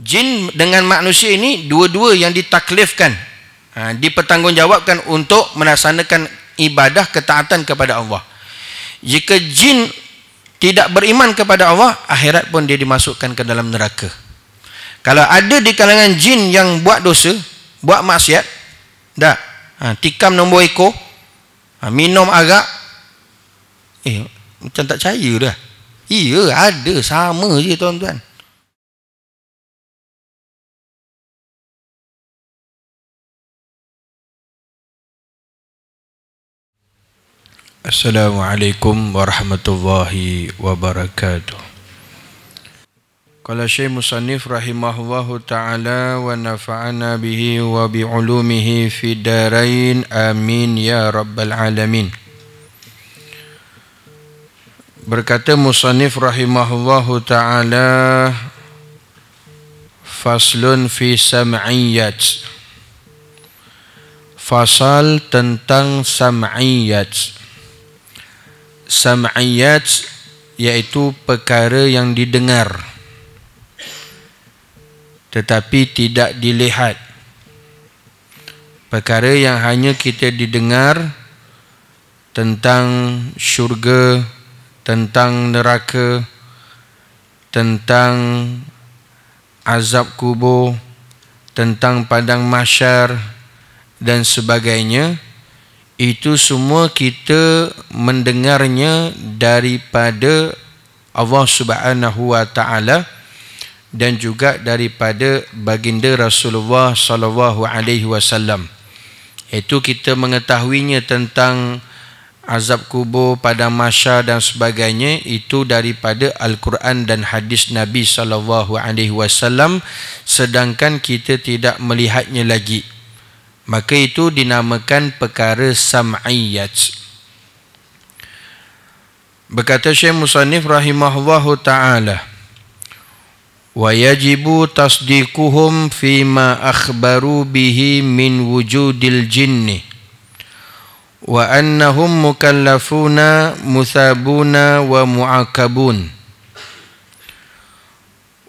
Jin dengan manusia ini dua-dua yang ditaklifkan, dipertanggungjawabkan untuk melaksanakan ibadah ketaatan kepada Allah. Jika jin tidak beriman kepada Allah, akhirat pun dia dimasukkan ke dalam neraka. Kalau ada di kalangan jin yang buat dosa, buat maksiat, dah tikam nombor ekor, minum arak, macam tak percaya dah. Iya, ada, sama je tuan-tuan. Assalamualaikum warahmatullahi wabarakatuh. Qala Syekh Musannif rahimahullahu ta'ala wa nafa'ana bihi wa bi'ulumihi fi darain amin ya rabbal alamin. Berkata Musannif rahimahullahu ta'ala, faslun fi sam'iyyat. Fasal tentang sam'iyyat. Sam'iyat iaitu perkara yang didengar tetapi tidak dilihat. Perkara yang hanya kita didengar, tentang syurga, tentang neraka, tentang azab kubur, tentang padang mahsyar dan sebagainya. Itu semua kita mendengarnya daripada Allah Subhanahu wa taala dan juga daripada baginda Rasulullah sallallahu alaihi wasallam. Itu kita mengetahuinya tentang azab kubur, padang mahsyar dan sebagainya itu daripada Al-Quran dan hadis Nabi sallallahu alaihi wasallam, sedangkan kita tidak melihatnya lagi. Maka itu dinamakan perkara sam'iyat. Berkata Syekh Musannif rahimahullahu ta'ala, wa yajibu tasdiquhum fima akhbaru bihi min wujudil jinni wa annahum mukallafuna muthabuna wa mu'akabun.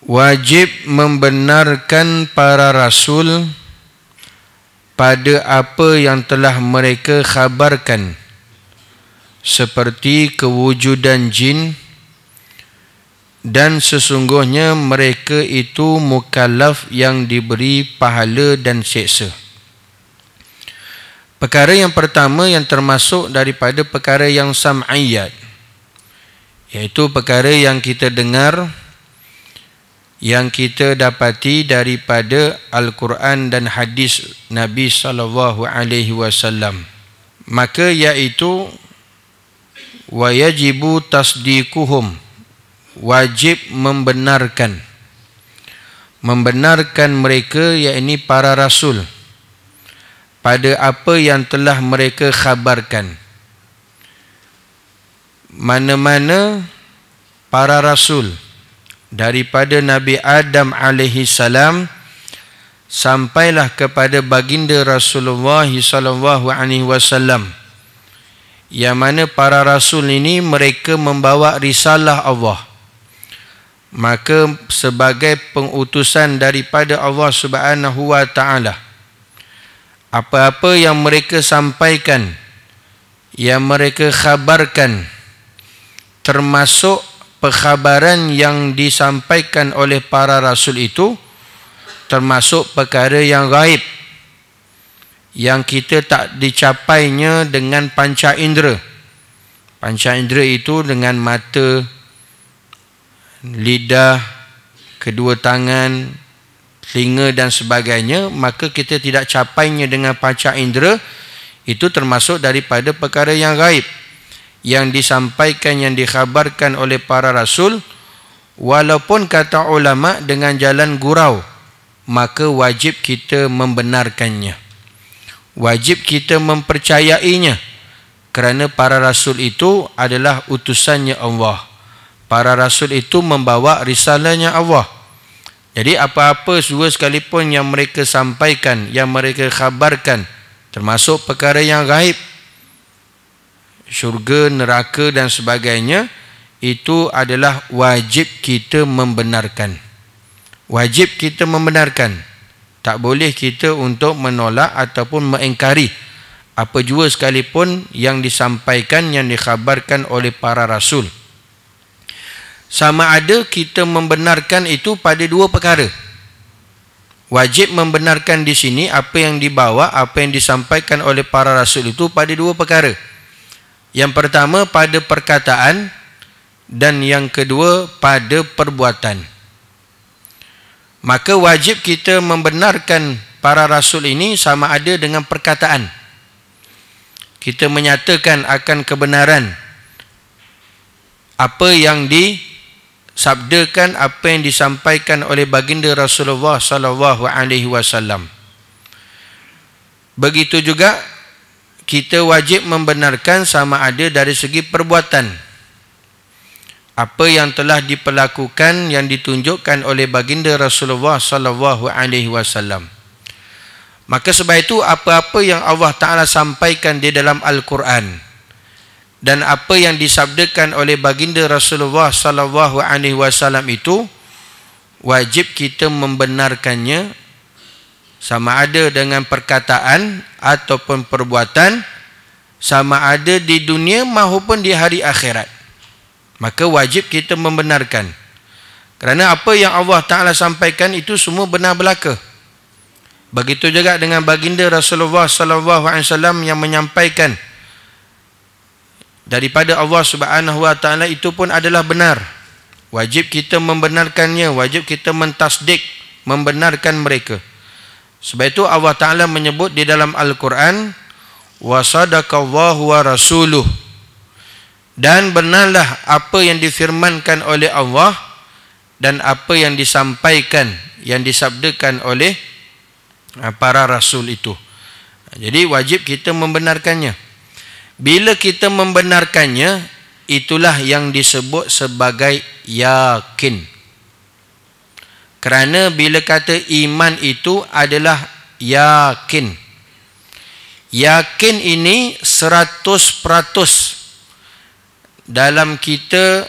Wajib membenarkan para rasul pada apa yang telah mereka khabarkan, seperti kewujudan jin, dan sesungguhnya mereka itu mukallaf yang diberi pahala dan seksa. Perkara yang pertama yang termasuk daripada perkara yang sam'iyat, iaitu perkara yang kita dengar, yang kita dapati daripada Al-Quran dan hadis Nabi sallallahu alaihi wasallam. Maka iaitu wa yajibu tasdiquhum, wajib membenarkan mereka, yakni para rasul, pada apa yang telah mereka khabarkan. Mana-mana para rasul daripada Nabi Adam alaihi salam sampailah kepada baginda Rasulullah sallallahu alaihi wasallam, yang mana para rasul ini mereka membawa risalah Allah. Maka sebagai pengutusan daripada Allah Subhanahu wa taala, apa-apa yang mereka sampaikan, yang mereka khabarkan, termasuk perkhabaran yang disampaikan oleh para rasul itu, termasuk perkara yang gaib, yang kita tak dicapainya dengan panca indera. Panca indera itu dengan mata, lidah, kedua tangan, telinga dan sebagainya. Maka kita tidak capainya dengan panca indera. Itu termasuk daripada perkara yang gaib, yang disampaikan, yang dikhabarkan oleh para rasul, walaupun kata ulama dengan jalan gurau, maka wajib kita membenarkannya, wajib kita mempercayainya, kerana para rasul itu adalah utusannya Allah. Para rasul itu membawa risalahnya Allah. Jadi apa-apa juga sekalipun yang mereka sampaikan, yang mereka khabarkan, termasuk perkara yang gaib, syurga, neraka dan sebagainya, itu adalah wajib kita membenarkan. Wajib kita membenarkan. Tak boleh kita untuk menolak ataupun mengingkari apa jua sekalipun yang disampaikan, yang dikhabarkan oleh para rasul. Sama ada kita membenarkan itu pada dua perkara. Wajib membenarkan di sini apa yang dibawa, apa yang disampaikan oleh para rasul itu pada dua perkara. Yang pertama pada perkataan dan yang kedua pada perbuatan. Maka wajib kita membenarkan para rasul ini sama ada dengan perkataan. Kita menyatakan akan kebenaran apa yang disabdakan, apa yang disampaikan oleh baginda Rasulullah sallallahu alaihi wasallam. Begitu juga kita wajib membenarkan sama ada dari segi perbuatan. Apa yang telah diperlakukan, yang ditunjukkan oleh baginda Rasulullah sallallahu alaihi wasallam. Maka sebab itu apa-apa yang Allah Ta'ala sampaikan di dalam Al-Quran dan apa yang disabdakan oleh baginda Rasulullah sallallahu alaihi wasallam itu wajib kita membenarkannya sama ada dengan perkataan ataupun perbuatan, sama ada di dunia maupun di hari akhirat. Maka wajib kita membenarkan. Kerana apa yang Allah Ta'ala sampaikan itu semua benar belaka. Begitu juga dengan baginda Rasulullah sallallahu alaihi wasallam yang menyampaikan daripada Allah Subhanahu wa taala itu pun adalah benar. Wajib kita membenarkannya, wajib kita mentasdik, membenarkan mereka. Sebab itu Allah Ta'ala menyebut di dalam Al-Quran, wa sadaqallahu wa rasuluh. Dan benarlah apa yang difirmankan oleh Allah dan apa yang disampaikan, yang disabdakan oleh para rasul itu. Jadi wajib kita membenarkannya. Bila kita membenarkannya, itulah yang disebut sebagai yakin. Kerana bila kata iman itu adalah yakin. Yakin ini 100% dalam kita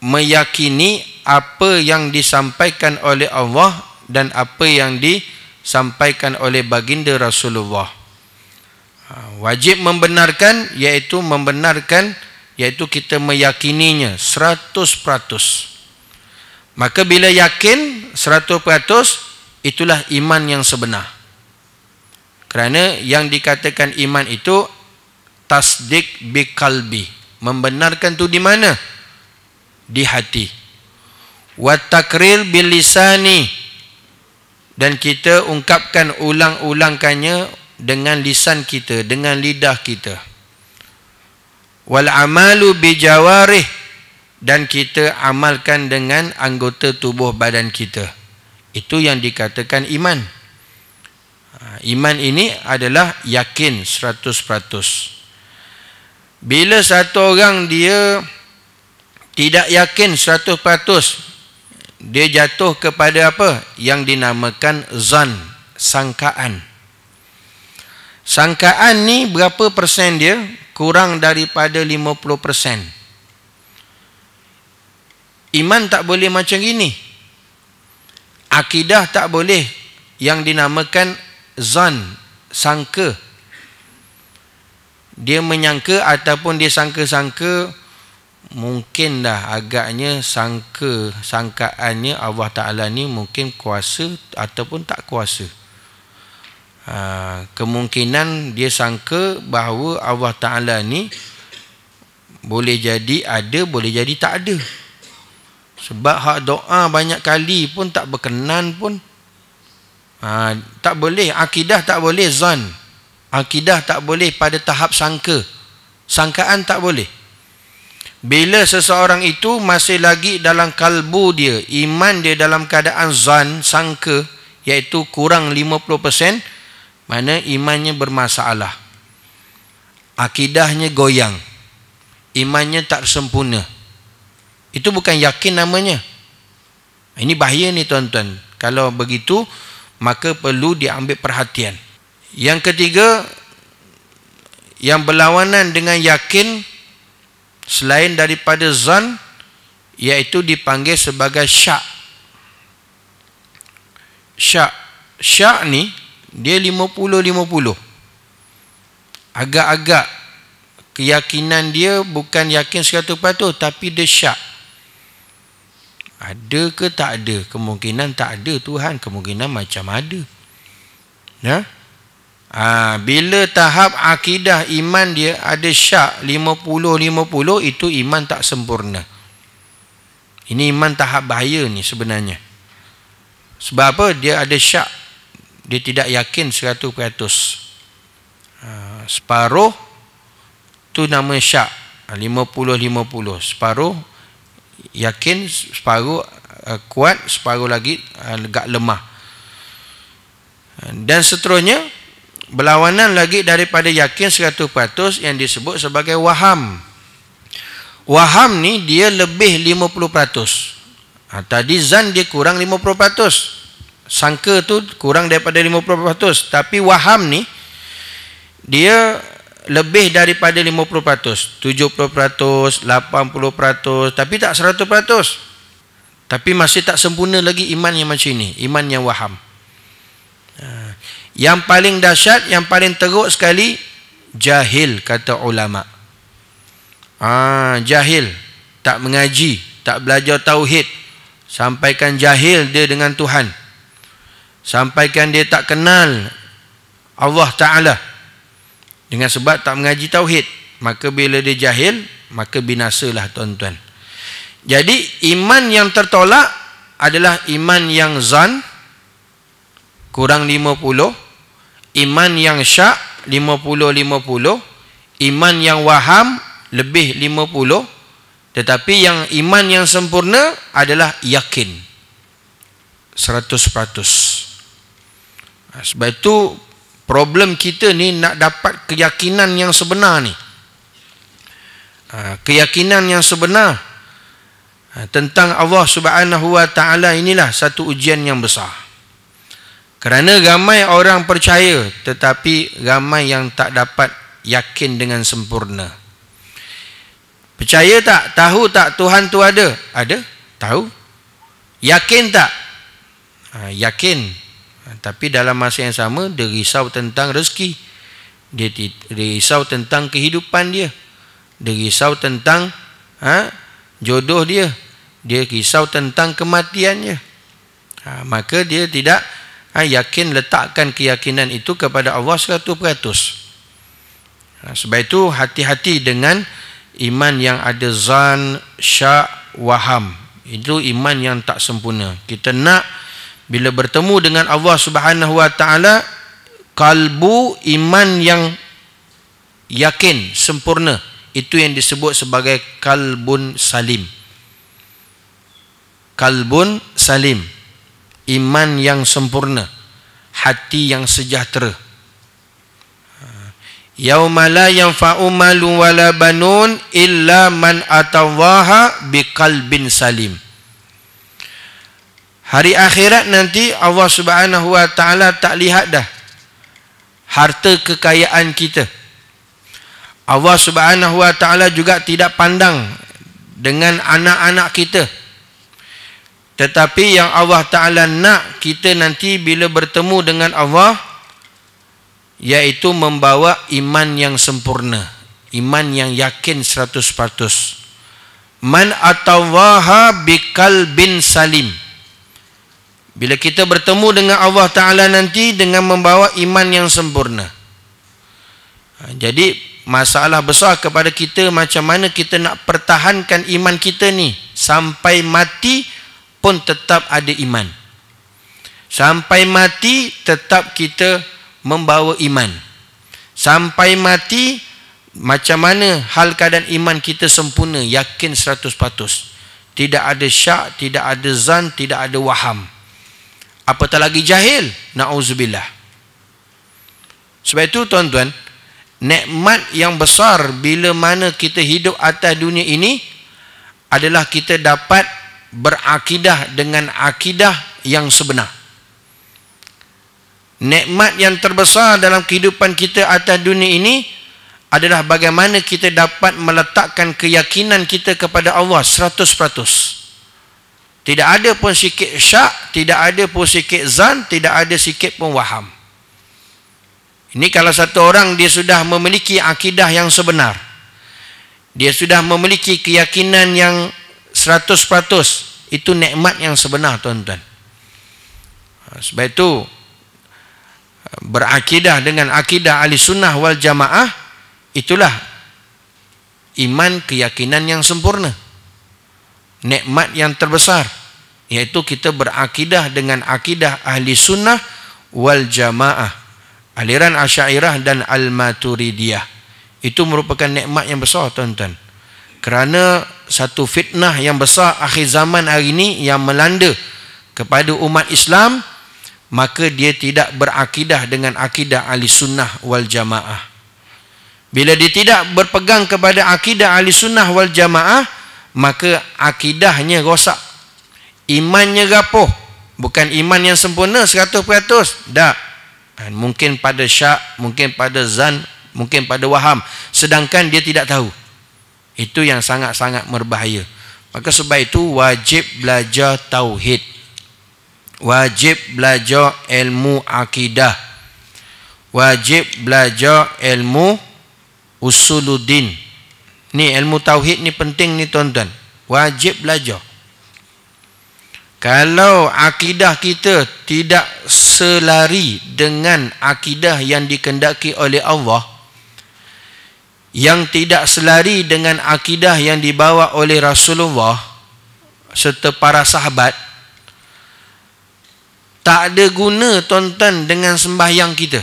meyakini apa yang disampaikan oleh Allah dan apa yang disampaikan oleh baginda Rasulullah. Wajib membenarkan, iaitu kita meyakininya 100%. Maka bila yakin 100%, itulah iman yang sebenar. Kerana yang dikatakan iman itu tasdik biqalbi. Membenarkan tu di mana? Di hati. Wa takrir bil lisani. Dan kita ungkapkan ulang-ulangkannya dengan lisan kita, dengan lidah kita. Wal amalu bi jawarih. Dan kita amalkan dengan anggota tubuh badan kita. Itu yang dikatakan iman. Iman ini adalah yakin 100%. Bila satu orang dia tidak yakin 100%, dia jatuh kepada apa? Yang dinamakan zan, sangkaan. Sangkaan ni berapa persen dia? Kurang daripada 50%. Iman tak boleh macam gini. Akidah tak boleh yang dinamakan zan, sangka. Dia menyangka ataupun dia sangka-sangka, mungkin dah agaknya sangkaannya Allah Ta'ala ni mungkin kuasa ataupun tak kuasa. Kemungkinan dia sangka bahawa Allah Ta'ala ni boleh jadi ada, boleh jadi tak ada. Sebab hak doa banyak kali pun tak berkenan pun. Tak boleh, akidah tak boleh zan. Akidah tak boleh pada tahap sangka. Sangkaan tak boleh. Bila seseorang itu masih lagi dalam kalbu dia, iman dia dalam keadaan zan, sangka, iaitu kurang 50%, mana imannya bermasalah. Akidahnya goyang. Imannya tak sempurna. Itu bukan yakin namanya. Ini bahaya ni tuan-tuan. Kalau begitu, maka perlu diambil perhatian. Yang ketiga, yang berlawanan dengan yakin selain daripada zan, iaitu dipanggil sebagai syak. syak. Syak ni dia 50-50. Agak-agak keyakinan dia bukan yakin 100%, tapi dia syak. Ada ke tak ada? Kemungkinan tak ada Tuhan, kemungkinan macam ada. Ya? Bila tahap akidah iman dia ada syak 50-50, itu iman tak sempurna. Ini iman tahap bahaya ni sebenarnya. Sebab apa? Dia ada syak. Dia tidak yakin 100%. Separuh tu nama syak. 50-50. Separuh yakin, separuh kuat, separuh lagi agak lemah. Dan seterusnya, berlawanan lagi daripada yakin 100% yang disebut sebagai waham. Waham ni dia lebih 50%. Tadi zan dia kurang 50%. Sangka tu kurang daripada 50%. Tapi waham ni dia lebih daripada 50%. 70%, 80%, tapi tak 100%. Tapi masih tak sempurna lagi iman yang macam ini. Iman yang waham. Yang paling dahsyat, yang paling teruk sekali, jahil, kata ulama. Jahil, tak mengaji, tak belajar tauhid, sampaikan jahil dia dengan Tuhan, sampaikan dia tak kenal Allah Ta'ala dengan sebab tak mengaji tauhid. Maka bila dia jahil, maka binasalah tuan-tuan. Jadi iman yang tertolak adalah iman yang zan kurang 50, iman yang syak 50-50, iman yang waham lebih 50, tetapi yang iman yang sempurna adalah yakin 100%. Sebab itu problem kita ni nak dapat keyakinan yang sebenar ni. Keyakinan yang sebenar tentang Allah Subhanahu wa Ta'ala inilah satu ujian yang besar. Kerana ramai orang percaya, tetapi ramai yang tak dapat yakin dengan sempurna. Percaya tak? Tahu tak Tuhan tu ada? Ada? Tahu? Yakin tak? Yakin. Tapi dalam masa yang sama, dia risau tentang rezeki. Dia risau tentang kehidupan dia. Dia risau tentang jodoh dia. Dia risau tentang kematiannya. Maka dia tidak yakin, letakkan keyakinan itu kepada Allah 100%. Sebab itu hati-hati dengan iman yang ada zan, syak, waham. Itu iman yang tak sempurna. Kita nak bila bertemu dengan Allah Subhanahu wa Ta'ala, kalbu iman yang yakin, sempurna. Itu yang disebut sebagai kalbun salim. Kalbun salim. Iman yang sempurna. Hati yang sejahtera. Yauma la yanfa'u malun wala banun illa man atallaha biqalbin salim. Hari akhirat nanti Allah Subhanahu wa Ta'ala tak lihat dah harta kekayaan kita. Allah Subhanahu wa Ta'ala juga tidak pandang dengan anak-anak kita. Tetapi yang Allah Ta'ala nak kita nanti bila bertemu dengan Allah, iaitu membawa iman yang sempurna, iman yang yakin 100%. Man atallaha biqalbin salim. Bila kita bertemu dengan Allah Ta'ala nanti dengan membawa iman yang sempurna. Jadi masalah besar kepada kita, macam mana kita nak pertahankan iman kita ni sampai mati pun tetap ada iman. Sampai mati tetap kita membawa iman. Sampai mati, macam mana hal keadaan iman kita sempurna, yakin 100%. Tidak ada syak, tidak ada zan, tidak ada waham. Apatah lagi jahil, na'udzubillah. Sebab itu tuan-tuan, nikmat yang besar bila mana kita hidup atas dunia ini adalah kita dapat berakidah dengan akidah yang sebenar. Nikmat yang terbesar dalam kehidupan kita atas dunia ini adalah bagaimana kita dapat meletakkan keyakinan kita kepada Allah 100%. Tidak ada pun sikit syak, tidak ada pun sikit zan, tidak ada sikit pun waham. Ini kalau satu orang dia sudah memiliki akidah yang sebenar, dia sudah memiliki keyakinan yang 100%, itu nikmat yang sebenar, tuan-tuan. Sebab itu berakidah dengan akidah ahli sunnah wal jamaah, itulah iman, keyakinan yang sempurna, nikmat yang terbesar, iaitu kita berakidah dengan akidah ahli sunnah wal jamaah, aliran Asy'ariyah dan Al-Maturidiyah. Itu merupakan nikmat yang besar, tuan-tuan. Kerana satu fitnah yang besar akhir zaman hari ini yang melanda kepada umat Islam, maka dia tidak berakidah dengan akidah ahli sunnah wal jamaah. Bila dia tidak berpegang kepada akidah ahli sunnah wal jamaah, maka akidahnya rosak, imannya rapuh. Bukan iman yang sempurna 100%, tak. Mungkin pada syak, mungkin pada zan, mungkin pada waham, sedangkan dia tidak tahu. Itu yang sangat-sangat berbahaya. Maka sebab itu wajib belajar tauhid, wajib belajar ilmu akidah, wajib belajar ilmu usuluddin. Ni ilmu tauhid ni penting ni, tuan-tuan. Wajib belajar. Kalau akidah kita tidak selari dengan akidah yang dikehendaki oleh Allah, yang tidak selari dengan akidah yang dibawa oleh Rasulullah serta para sahabat, tak ada guna, tuan-tuan, dengan sembahyang kita.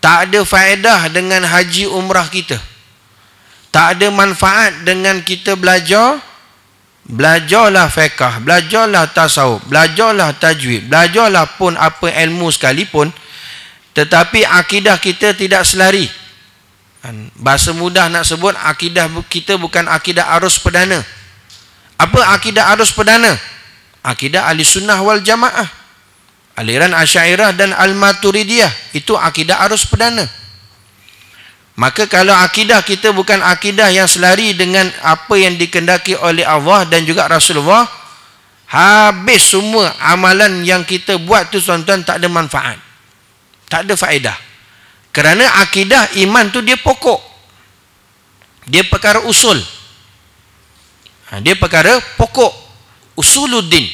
Tak ada faedah dengan haji umrah kita. Tak ada manfaat dengan kita belajar. Belajarlah fiqh, belajarlah tasawuf, belajarlah tajwid, belajarlah pun apa ilmu sekalipun, tetapi akidah kita tidak selari. Bahasa mudah nak sebut, akidah kita bukan akidah arus perdana. Apa akidah arus perdana? Akidah ahli sunnah wal jamaah, aliran Asy'ariyah dan Al-Maturidiyah. Itu akidah arus perdana. Maka kalau akidah kita bukan akidah yang selari dengan apa yang dikehendaki oleh Allah dan juga Rasulullah, habis semua amalan yang kita buat tu, tuan-tuan, tak ada manfaat, tak ada faedah. Kerana akidah iman tu dia pokok, dia perkara usul, dia perkara pokok, usuluddin.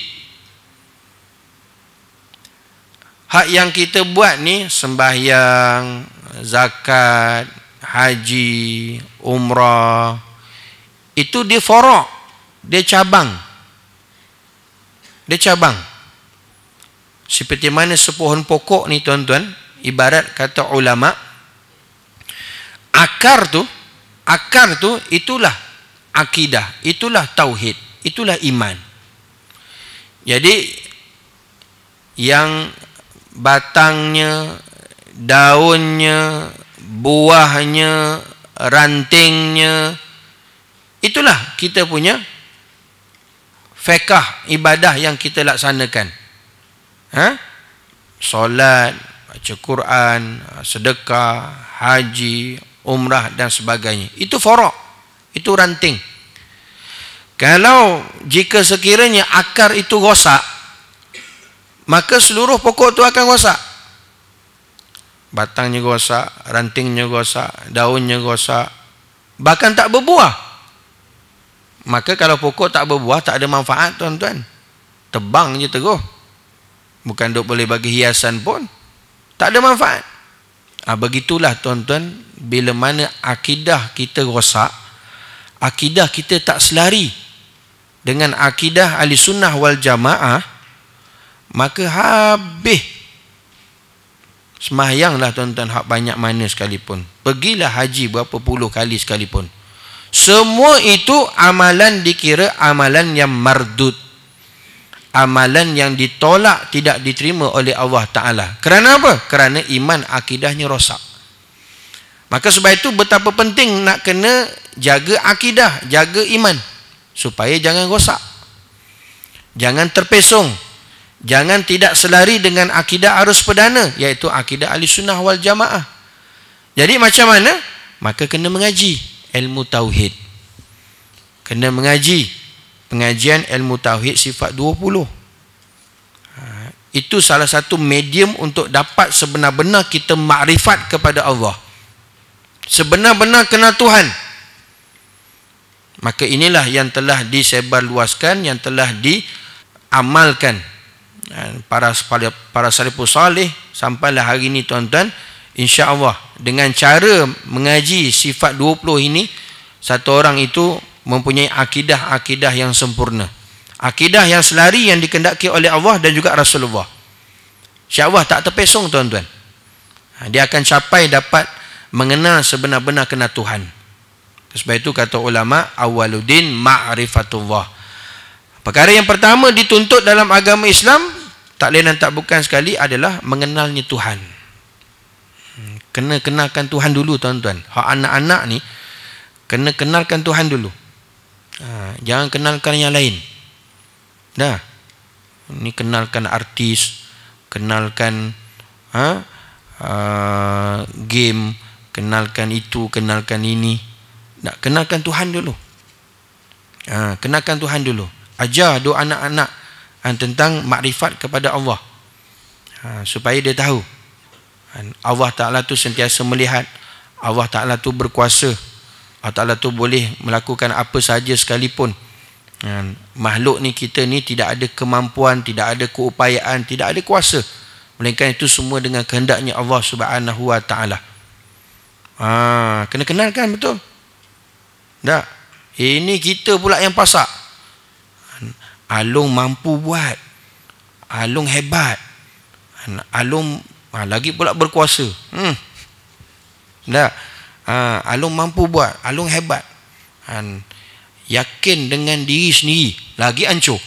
Hak yang kita buat ni, sembahyang, zakat, haji, umrah, itu dia furu', dia cabang. Dia cabang. Seperti mana sepohon pokok ni, tuan-tuan, ibarat kata ulama, akar tu itulah akidah, itulah tauhid, itulah iman. Jadi yang batangnya, daunnya, buahnya, rantingnya, itulah kita punya fiqh ibadah yang kita laksanakan. Solat, baca Quran, sedekah, haji, umrah dan sebagainya. Itu furu', itu ranting. Kalau jika sekiranya akar itu rosak, maka seluruh pokok itu akan rosak. Batangnya rosak, rantingnya rosak, daunnya rosak, bahkan tak berbuah. Maka kalau pokok tak berbuah, tak ada manfaat, tuan-tuan. Tebang je terus. Bukan duk boleh bagi hiasan pun, tak ada manfaat. Begitulah, tuan-tuan, bila mana akidah kita rosak, akidah kita tak selari dengan akidah ahli sunnah wal jamaah, maka habis. Sembahyanglah, tuan-tuan, hak banyak mana sekalipun, pergilah haji berapa puluh kali sekalipun, semua itu amalan dikira amalan yang mardud, amalan yang ditolak, tidak diterima oleh Allah Ta'ala. Kerana apa? Kerana iman akidahnya rosak. Maka sebab itu betapa penting nak kena jaga akidah, jaga iman, supaya jangan rosak, jangan terpesong, jangan tidak selari dengan akidah arus perdana, iaitu akidah ahli sunnah wal jamaah. Jadi macam mana? Maka kena mengaji ilmu tauhid, kena mengaji pengajian ilmu tauhid sifat 20. Itu salah satu medium untuk dapat sebenar-benar kita makrifat kepada Allah, sebenar-benar kenal Tuhan. Maka inilah yang telah disebarluaskan, yang telah diamalkan para salafus salih sampailah hari ini tuan-tuan. InsyaAllah dengan cara mengaji sifat 20 ini, satu orang itu mempunyai akidah yang sempurna, akidah yang selari yang dikehendaki oleh Allah dan juga Rasulullah. InsyaAllah tak terpesong tuan-tuan. Dia akan capai dapat mengenal sebenar-benar kenal Tuhan. Sebab itu kata ulama, awaluddin ma'rifatullah. Perkara yang pertama dituntut dalam agama Islam, tak lain dan tak bukan sekali adalah mengenalnya Tuhan. Kena kenalkan Tuhan dulu tuan-tuan. Hak anak-anak ni kena kenalkan Tuhan dulu. Jangan kenalkan yang lain. Dah. Ni kenalkan artis, kenalkan game, kenalkan itu, kenalkan ini. Nak kenalkan Tuhan dulu. Kenalkan Tuhan dulu. Ajar doa anak-anak tentang makrifat kepada Allah, supaya dia tahu Allah Ta'ala tu sentiasa melihat, Allah Ta'ala tu berkuasa, Allah Ta'ala tu boleh melakukan apa sahaja sekalipun. Makhluk ni, kita ni tidak ada kemampuan, tidak ada keupayaan, tidak ada kuasa, melainkan itu semua dengan kehendaknya Allah Subhanahu Wa Ta'ala. Kena kenalkan betul. Tak? Ini kita pula yang pasak. Alung mampu buat, Alung hebat, Alung lagi pula berkuasa. Tak? Alung mampu buat, Alung hebat. Yakin dengan diri sendiri, lagi hancur.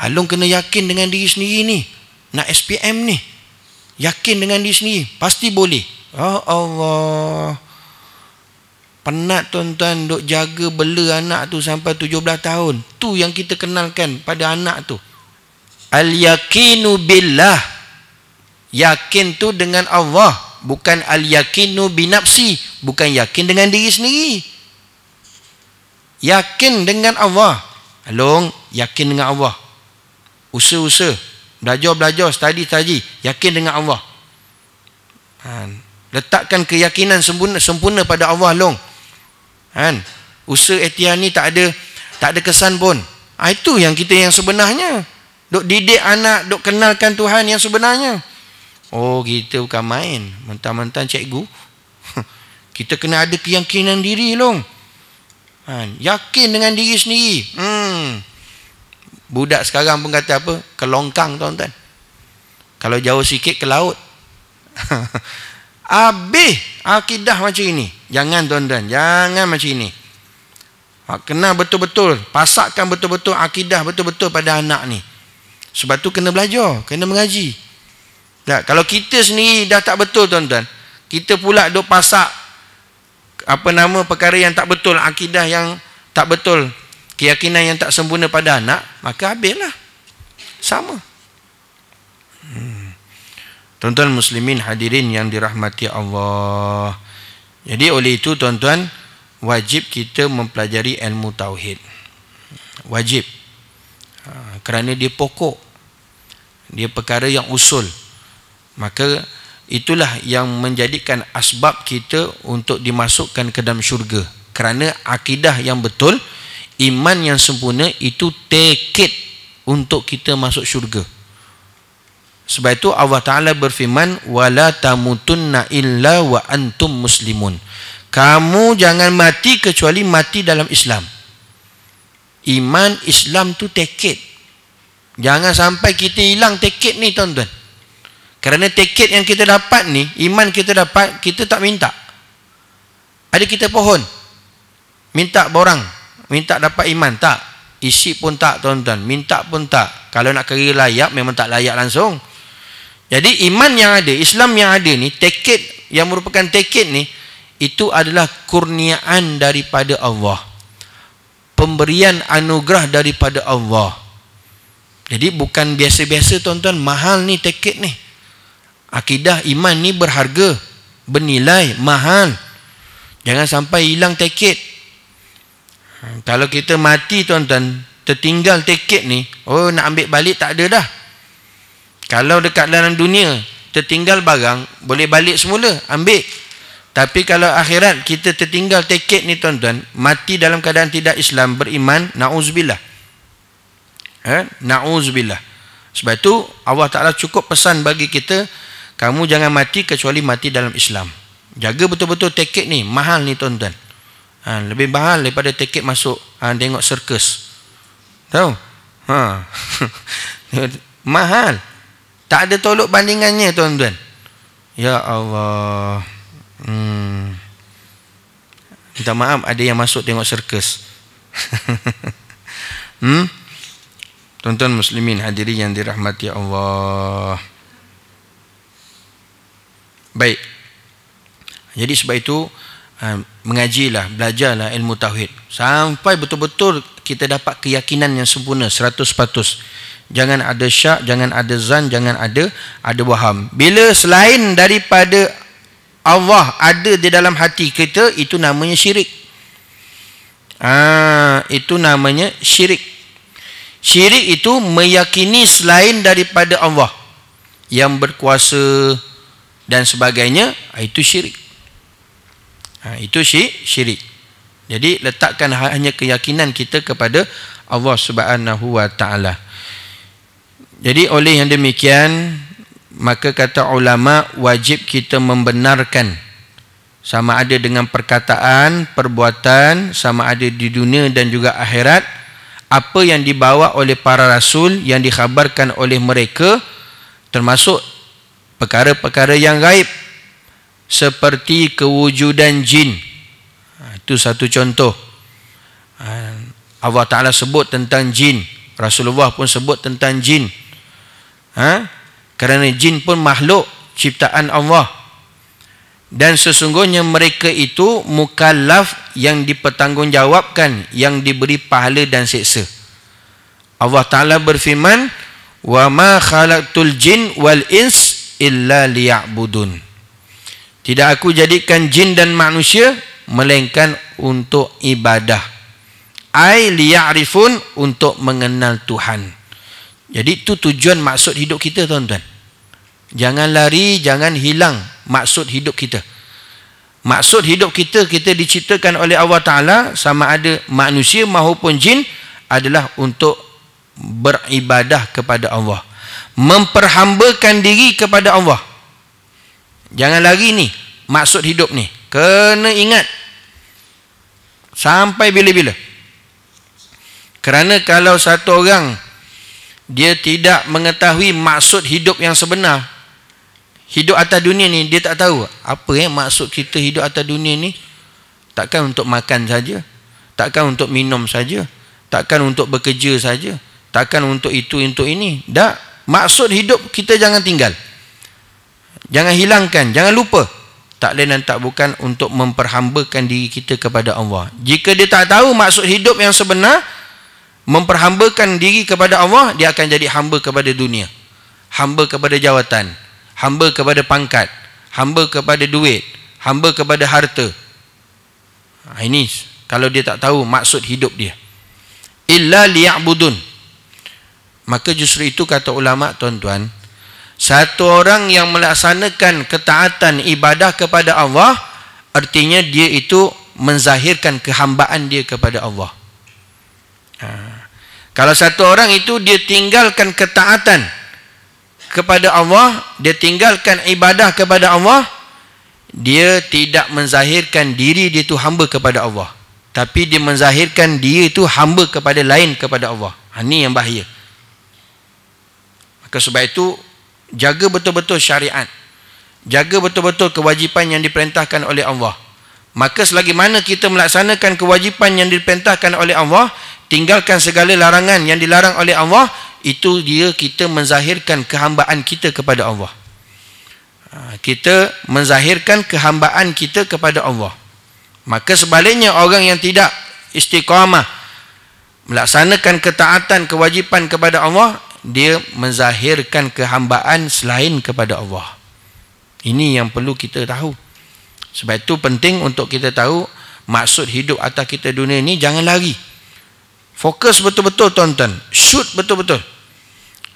Alung kena yakin dengan diri sendiri ni. Nak SPM ni, yakin dengan diri sendiri, pasti boleh. Oh Allah, penat tuan-tuan duk jaga bela anak tu sampai 17 tahun. Tu yang kita kenalkan pada anak tu. Al-yakinu billah. Yakin tu dengan Allah, bukan al-yakinu binafsi, bukan yakin dengan diri sendiri. Yakin dengan Allah. Along yakin dengan Allah. Usaha-usaha, belajar, study, yakin dengan Allah. Letakkan keyakinan sempurna pada Allah long. Usaha ikhtiar ni tak ada kesan pun. Itu yang kita yang sebenarnya. Duk didik anak, duk kenalkan Tuhan yang sebenarnya. Oh, kita bukan main mentang-mentang cikgu. Kita kena ada keyakinan diri long. Yakin dengan diri sendiri. Budak sekarang pun kata apa? Kelongkang tuan-tuan. Kalau jauh sikit ke laut. Habis akidah macam ini. Jangan tuan-tuan, jangan macam ini. Kena betul-betul, pasakkan betul-betul akidah betul-betul pada anak ni. Sebab tu kena belajar, kena mengaji. Tak, kalau kita sendiri dah tak betul tuan-tuan, kita pula duk pasak perkara yang tak betul, akidah yang tak betul, keyakinan yang tak sempurna pada anak, maka habislah. Sama. Tuan-tuan muslimin hadirin yang dirahmati Allah. Jadi oleh itu tuan-tuan, wajib kita mempelajari ilmu tauhid. Wajib. Kerana dia pokok. Dia perkara yang usul. Maka itulah yang menjadikan asbab kita untuk dimasukkan ke dalam syurga. Kerana akidah yang betul, iman yang sempurna itu tiket untuk kita masuk syurga. Sebab itu Allah Ta'ala berfirman, wala tamutunna illa wa antum muslimun. Kamu jangan mati kecuali mati dalam Islam. Iman Islam tu tiket. Jangan sampai kita hilang tiket ni tuan-tuan. Kerana tiket yang kita dapat ni, iman kita dapat, kita tak minta. Ada kita pohon, minta borang, minta dapat iman, tak. Isi pun tak tuan-tuan, minta pun tak. Kalau nak kira layak, memang tak layak langsung. Jadi iman yang ada, Islam yang ada ni, tiket yang merupakan tiket ni, itu adalah kurniaan daripada Allah, pemberian anugerah daripada Allah. Jadi bukan biasa-biasa tuan-tuan, mahal ni tiket ni. Akidah iman ni berharga, bernilai, mahal. Jangan sampai hilang tiket. Kalau kita mati tuan-tuan, tertinggal tiket ni, oh nak ambil balik tak ada dah. Kalau dekat dalam dunia tertinggal barang, boleh balik semula, ambil. Tapi kalau akhirat kita tertinggal tiket ni tuan-tuan, mati dalam keadaan tidak Islam, beriman, na'uzubillah. Na'uzubillah. Sebab itu Allah Ta'ala cukup pesan bagi kita, kamu jangan mati kecuali mati dalam Islam. Jaga betul-betul tiket ni, mahal ni tuan-tuan. Lebih mahal daripada tiket masuk tengok sirkus. Tahu? Mahal. Tak ada tolok bandingannya tuan-tuan. Ya Allah. Minta maaf ada yang masuk tengok sirkus. Tuan-tuan muslimin hadirin yang dirahmati Allah. Baik. Jadi sebab itu mengajilah, belajarlah ilmu tauhid sampai betul-betul kita dapat keyakinan yang sempurna 100%. Jangan ada syak, jangan ada zan, jangan ada waham. Bila selain daripada Allah ada di dalam hati kita, itu namanya syirik. Itu namanya syirik. Syirik itu meyakini selain daripada Allah yang berkuasa dan sebagainya, itu syirik. Itu syirik. Jadi letakkan hanya keyakinan kita kepada Allah Subhanahu wa taala. Jadi oleh yang demikian, maka kata ulama, wajib kita membenarkan sama ada dengan perkataan, perbuatan, sama ada di dunia dan juga akhirat, apa yang dibawa oleh para rasul, yang dikhabarkan oleh mereka, termasuk perkara-perkara yang gaib seperti kewujudan jin. Itu satu contoh. Allah Ta'ala sebut tentang jin, Rasulullah pun sebut tentang jin. Kerana jin pun makhluk ciptaan Allah, dan sesungguhnya mereka itu mukallaf, yang dipertanggungjawabkan, yang diberi pahala dan siksa. Allah Ta'ala berfirman, wa ma khalaqtul jin wal ins illa liya'budun. Tidak aku jadikan jin dan manusia melainkan untuk ibadah. Ai liya'rifun, untuk mengenal Tuhan. Jadi itu tujuan maksud hidup kita tuan-tuan. Jangan lari, jangan hilang maksud hidup kita. Maksud hidup kita, kita diciptakan oleh Allah Ta'ala, sama ada manusia maupun jin, adalah untuk beribadah kepada Allah, memperhambakan diri kepada Allah. Jangan lari ni maksud hidup ni. Kena ingat sampai bila-bila. Kerana kalau satu orang dia tidak mengetahui maksud hidup yang sebenar, hidup atas dunia ni, dia tak tahu apa maksud kita hidup atas dunia ni. Takkan untuk makan saja, takkan untuk minum saja, takkan untuk bekerja saja, takkan untuk itu, untuk ini. Tak. Maksud hidup kita jangan tinggal, jangan hilangkan, jangan lupa. Tak lain dan tak bukan untuk memperhambakan diri kita kepada Allah. Jika dia tak tahu maksud hidup yang sebenar, memperhambakan diri kepada Allah, dia akan jadi hamba kepada dunia, hamba kepada jawatan, hamba kepada pangkat, hamba kepada duit, hamba kepada harta. Ini kalau dia tak tahu maksud hidup dia. Illa liya'budun. Maka justru itu kata ulama tuan-tuan, satu orang yang melaksanakan ketaatan ibadah kepada Allah, artinya dia itu menzahirkan kehambaan dia kepada Allah. Kalau satu orang itu dia tinggalkan ketaatan kepada Allah, dia tinggalkan ibadah kepada Allah, dia tidak menzahirkan diri dia itu hamba kepada Allah, tapi dia menzahirkan dia itu hamba kepada lain kepada Allah. Ini yang bahaya. Maka sebab itu jaga betul-betul syariat, jaga betul-betul kewajipan yang diperintahkan oleh Allah. Maka selagi mana kita melaksanakan kewajipan yang diperintahkan oleh Allah, tinggalkan segala larangan yang dilarang oleh Allah, itu dia kita menzahirkan kehambaan kita kepada Allah. Kita menzahirkan kehambaan kita kepada Allah. Maka sebaliknya, orang yang tidak istiqamah melaksanakan ketaatan kewajipan kepada Allah, dia menzahirkan kehambaan selain kepada Allah. Ini yang perlu kita tahu. Sebab itu penting untuk kita tahu maksud hidup atas kita dunia ni, jangan lari. Fokus betul-betul tuan-tuan. Shoot betul-betul.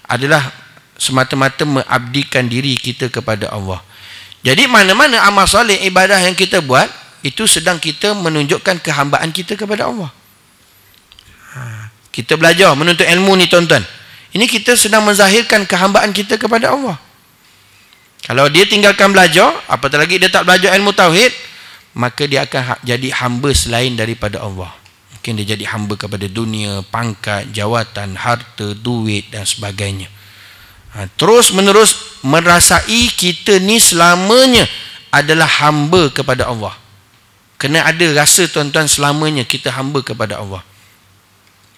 Adalah semata-mata mengabdikan diri kita kepada Allah. Jadi mana-mana amal soleh, ibadah yang kita buat, itu sedang kita menunjukkan kehambaan kita kepada Allah. Kita belajar menuntut ilmu ni tuan-tuan, ini kita sedang menzahirkan kehambaan kita kepada Allah. Kalau dia tinggalkan belajar, apatah lagi dia tak belajar ilmu tauhid, maka dia akan jadi hamba selain daripada Allah. Mungkin dia jadi hamba kepada dunia, pangkat, jawatan, harta, duit dan sebagainya. Terus menerus merasai kita ni selamanya adalah hamba kepada Allah. Kena ada rasa tuan-tuan selamanya kita hamba kepada Allah.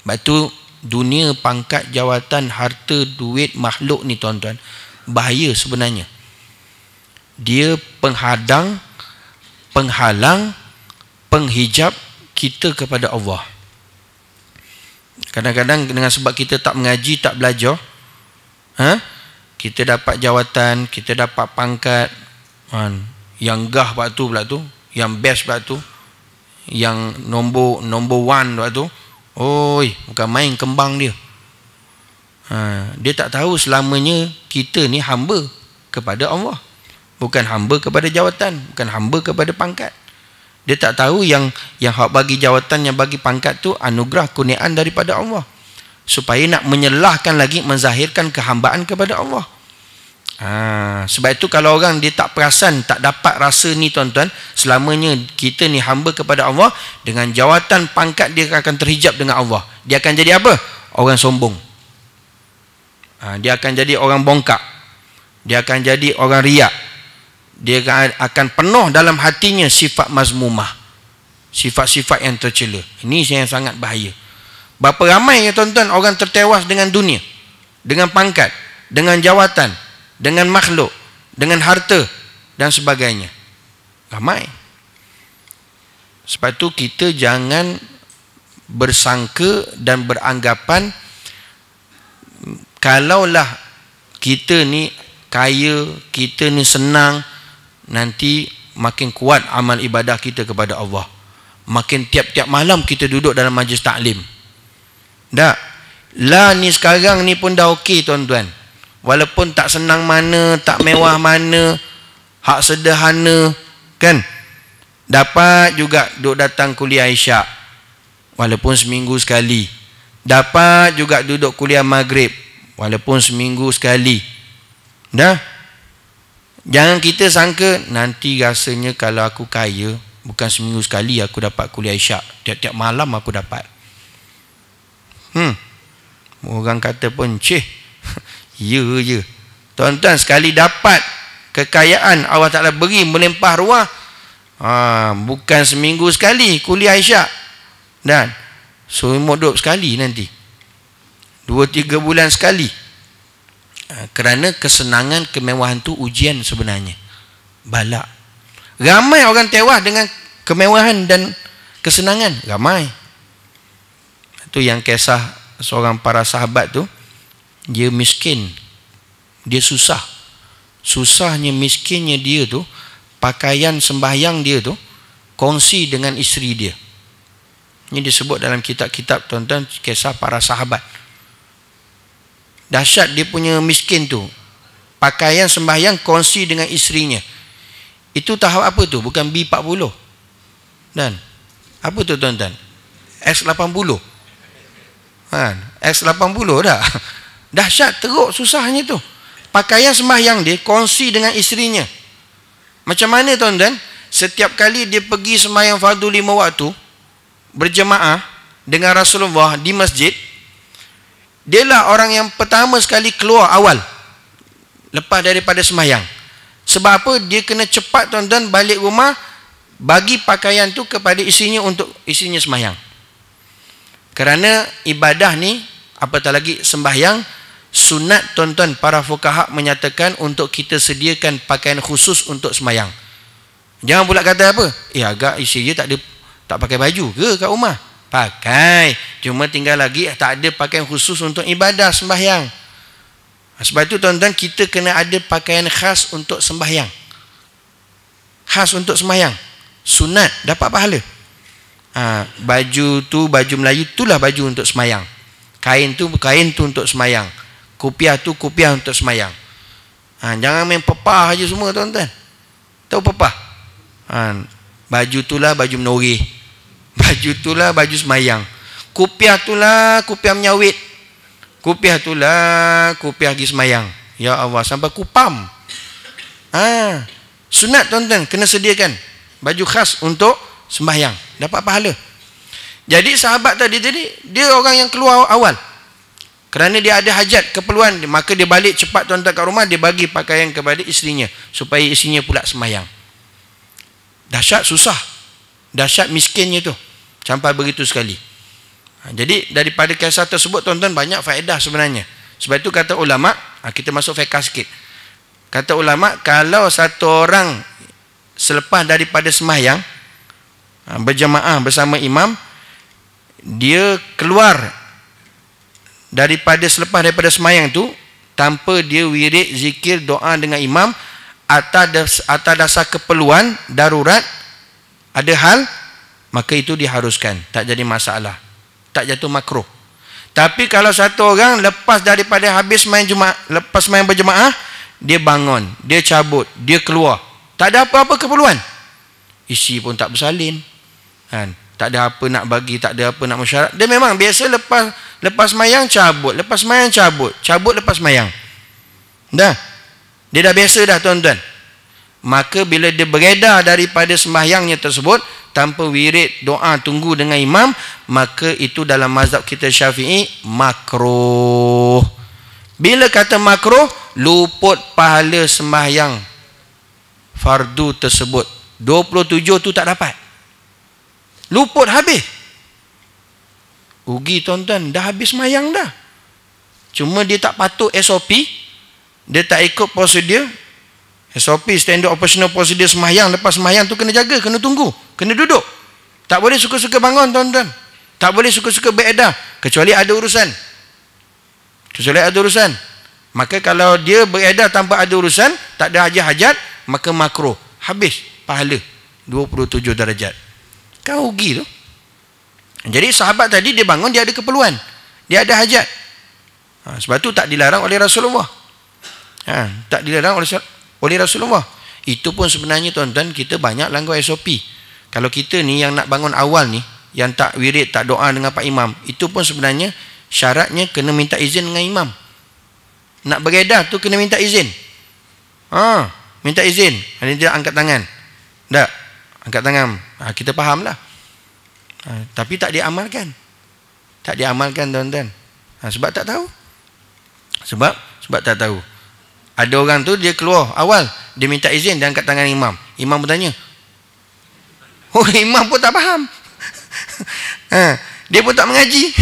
Sebab itu dunia, pangkat, jawatan, harta, duit, makhluk ni tuan-tuan, bahaya sebenarnya. Dia penghadang, penghalang, penghijab kita kepada Allah. Kadang-kadang dengan sebab kita tak mengaji, tak belajar, kita dapat jawatan, kita dapat pangkat, yang gah pula tu, yang best pula tu, yang nombor one pula tu. Oi, bukan main kembang dia. Dia tak tahu selamanya kita ni hamba kepada Allah, bukan hamba kepada jawatan, bukan hamba kepada pangkat. Dia tak tahu yang hak bagi jawatan, yang bagi pangkat tu anugerah kurniaan daripada Allah, supaya nak menyelahkan lagi, menzahirkan kehambaan kepada Allah. Sebab itu kalau orang dia tak perasan, tak dapat rasa ni tuan-tuan, selamanya kita ni hamba kepada Allah, dengan jawatan, pangkat dia akan terhijab dengan Allah. Dia akan jadi apa? Orang sombong. Dia akan jadi orang bongkak. Dia akan jadi orang riak. Dia akan penuh dalam hatinya sifat mazmumah, sifat-sifat yang tercela. Ini yang sangat bahaya. Berapa ramai ya tuan-tuan orang tertewas dengan dunia, dengan pangkat, dengan jawatan, dengan makhluk, dengan harta dan sebagainya. Ramai. Sebab itu kita jangan bersangka dan beranggapan kalaulah kita ni kaya, kita ni senang, nanti makin kuat amal ibadah kita kepada Allah. Makin tiap-tiap malam kita duduk dalam majlis taklim. Tak. Lah ni sekarang ni pun dah okey tuan-tuan. Walaupun tak senang mana, tak mewah mana, hak sederhana, kan? Dapat juga duduk datang kuliah Isyak, walaupun seminggu sekali. Dapat juga duduk kuliah Maghrib, walaupun seminggu sekali. Dah. Jangan kita sangka nanti rasanya kalau aku kaya, bukan seminggu sekali aku dapat kuliah Isyak, tiap-tiap malam aku dapat. Orang kata pun cih, ya je. Tuan-tuan, sekali dapat kekayaan Allah Ta'ala beri melimpah ruah, bukan seminggu sekali kuliah Isyak, dan seumur hidup sekali nanti, 2-3 bulan sekali. Kerana kesenangan, kemewahan tu ujian sebenarnya, bala. Ramai orang tewas dengan kemewahan dan kesenangan, ramai. Itu yang kisah seorang para sahabat tu, dia miskin, dia susah. Susahnya, miskinnya dia tu, pakaian sembahyang dia tu kongsi dengan isteri dia. Ini disebut dalam kitab-kitab tuan-tuan, kisah para sahabat. Dahsyat dia punya miskin tu, pakaian sembahyang kongsi dengan isterinya. Itu tahap apa tu? Bukan B40. Dan apa tu tuan-tuan? X80. X80 dah. Dahsyat, teruk susahnya tu. Pakaian sembahyang dia kongsi dengan isterinya. Macam mana tuan-tuan? Setiap kali dia pergi sembahyang fardu 5 waktu berjemaah dengan Rasulullah di masjid, dialah orang yang pertama sekali keluar awal lepas daripada sembahyang. Sebab apa? Dia kena cepat tuan-tuan balik rumah, bagi pakaian tu kepada isinya untuk isinya sembahyang. Kerana ibadah ni, apatah lagi sembahyang, sunat tuan-tuan, para fuqaha menyatakan untuk kita sediakan pakaian khusus untuk sembahyang. Jangan pula kata apa? Agak isi je tak pakai baju ke kat rumah? Pakai, cuma tinggal lagi tak ada pakaian khusus untuk ibadah sembahyang. Sebab itu tuan-tuan, kita kena ada pakaian khas untuk sembahyang. Khas untuk sembahyang. Sunat, dapat pahala. Baju tu, baju Melayu itulah baju untuk semayang. Kain tu untuk semayang. Kopiah tu kopiah untuk semayang. Jangan main pepah aja semua tuan-tuan. Tahu pepah? Baju itulah baju menoreh. Baju itulah baju semayang. Kopiah itulah kopiah menyawit. Kopiah itulah kopiah pergi semayang. Ya Allah, sampai kupam. Sunat tuan-tuan, kena sediakan baju khas untuk sembahyang, dapat pahala. Jadi sahabat tadi dia orang yang keluar awal. Kerana dia ada hajat, keperluan, maka dia balik cepat tuan-tuan kat rumah, dia bagi pakaian kepada isterinya supaya isterinya pula sembahyang. Dahsyat susah. Dahsyat miskinnya tu. Sampai begitu sekali. Jadi daripada kisah tersebut tuan-tuan banyak faedah sebenarnya. Sebab itu kata ulama, kita masuk fiqh sikit. Kata ulama, kalau satu orang selepas daripada sembahyang berjamaah bersama imam, dia keluar selepas daripada sembahyang tu tanpa dia wirid, zikir, doa dengan imam atas dasar keperluan darurat, ada hal, maka itu diharuskan, tak jadi masalah, tak jatuh makruh. Tapi kalau satu orang lepas daripada habis main Jumaat, lepas main berjemaah, dia bangun, dia cabut, dia keluar, tak ada apa-apa keperluan, isi pun tak bersalin, tak ada apa nak bagi, tak ada apa nak mesyuarat, dia memang biasa lepas mayang cabut, lepas mayang cabut, lepas mayang, dah, dia dah biasa dah tuan-tuan. Maka bila dia beredar daripada sembahyangnya tersebut tanpa wirid, doa, tunggu dengan imam, maka itu dalam mazhab kita Syafi'i makruh. Bila kata makruh, luput pahala sembahyang fardu tersebut. 27 tu tak dapat, luput habis. Rugi tuan-tuan, dah habis sembahyang dah. Cuma dia tak patut SOP, dia tak ikut prosedur. SOP, standard operational procedure sembahyang, lepas sembahyang tu kena jaga, kena tunggu, kena duduk. Tak boleh suka-suka bangun tuan-tuan. Tak boleh suka-suka beredar, kecuali ada urusan. Maka kalau dia beredar tanpa ada urusan, tak ada hajat-hajat, maka makruh. Habis pahala 27 darajat. Kan rugi tu. Jadi sahabat tadi dia bangun, dia ada keperluan, dia ada hajat. Sebab tu tak dilarang oleh Rasulullah. Tak dilarang oleh Rasulullah. Itu pun sebenarnya tuan-tuan, kita banyak langgar SOP. Kalau kita ni yang nak bangun awal ni, yang tak wirid, tak doa dengan Pak Imam, itu pun sebenarnya syaratnya kena minta izin dengan imam. Nak beredar tu kena minta izin. Minta izin. Ada tidak angkat tangan? Tak. Angkat tangan. Kita faham lah. Tapi tak diamalkan. Tak diamalkan tuan-tuan. Sebab tak tahu. Sebab tak tahu. Ada orang tu dia keluar awal, dia minta izin, dia angkat tangan imam. Imam bertanya. Imam pun tak faham. Dia pun tak mengaji.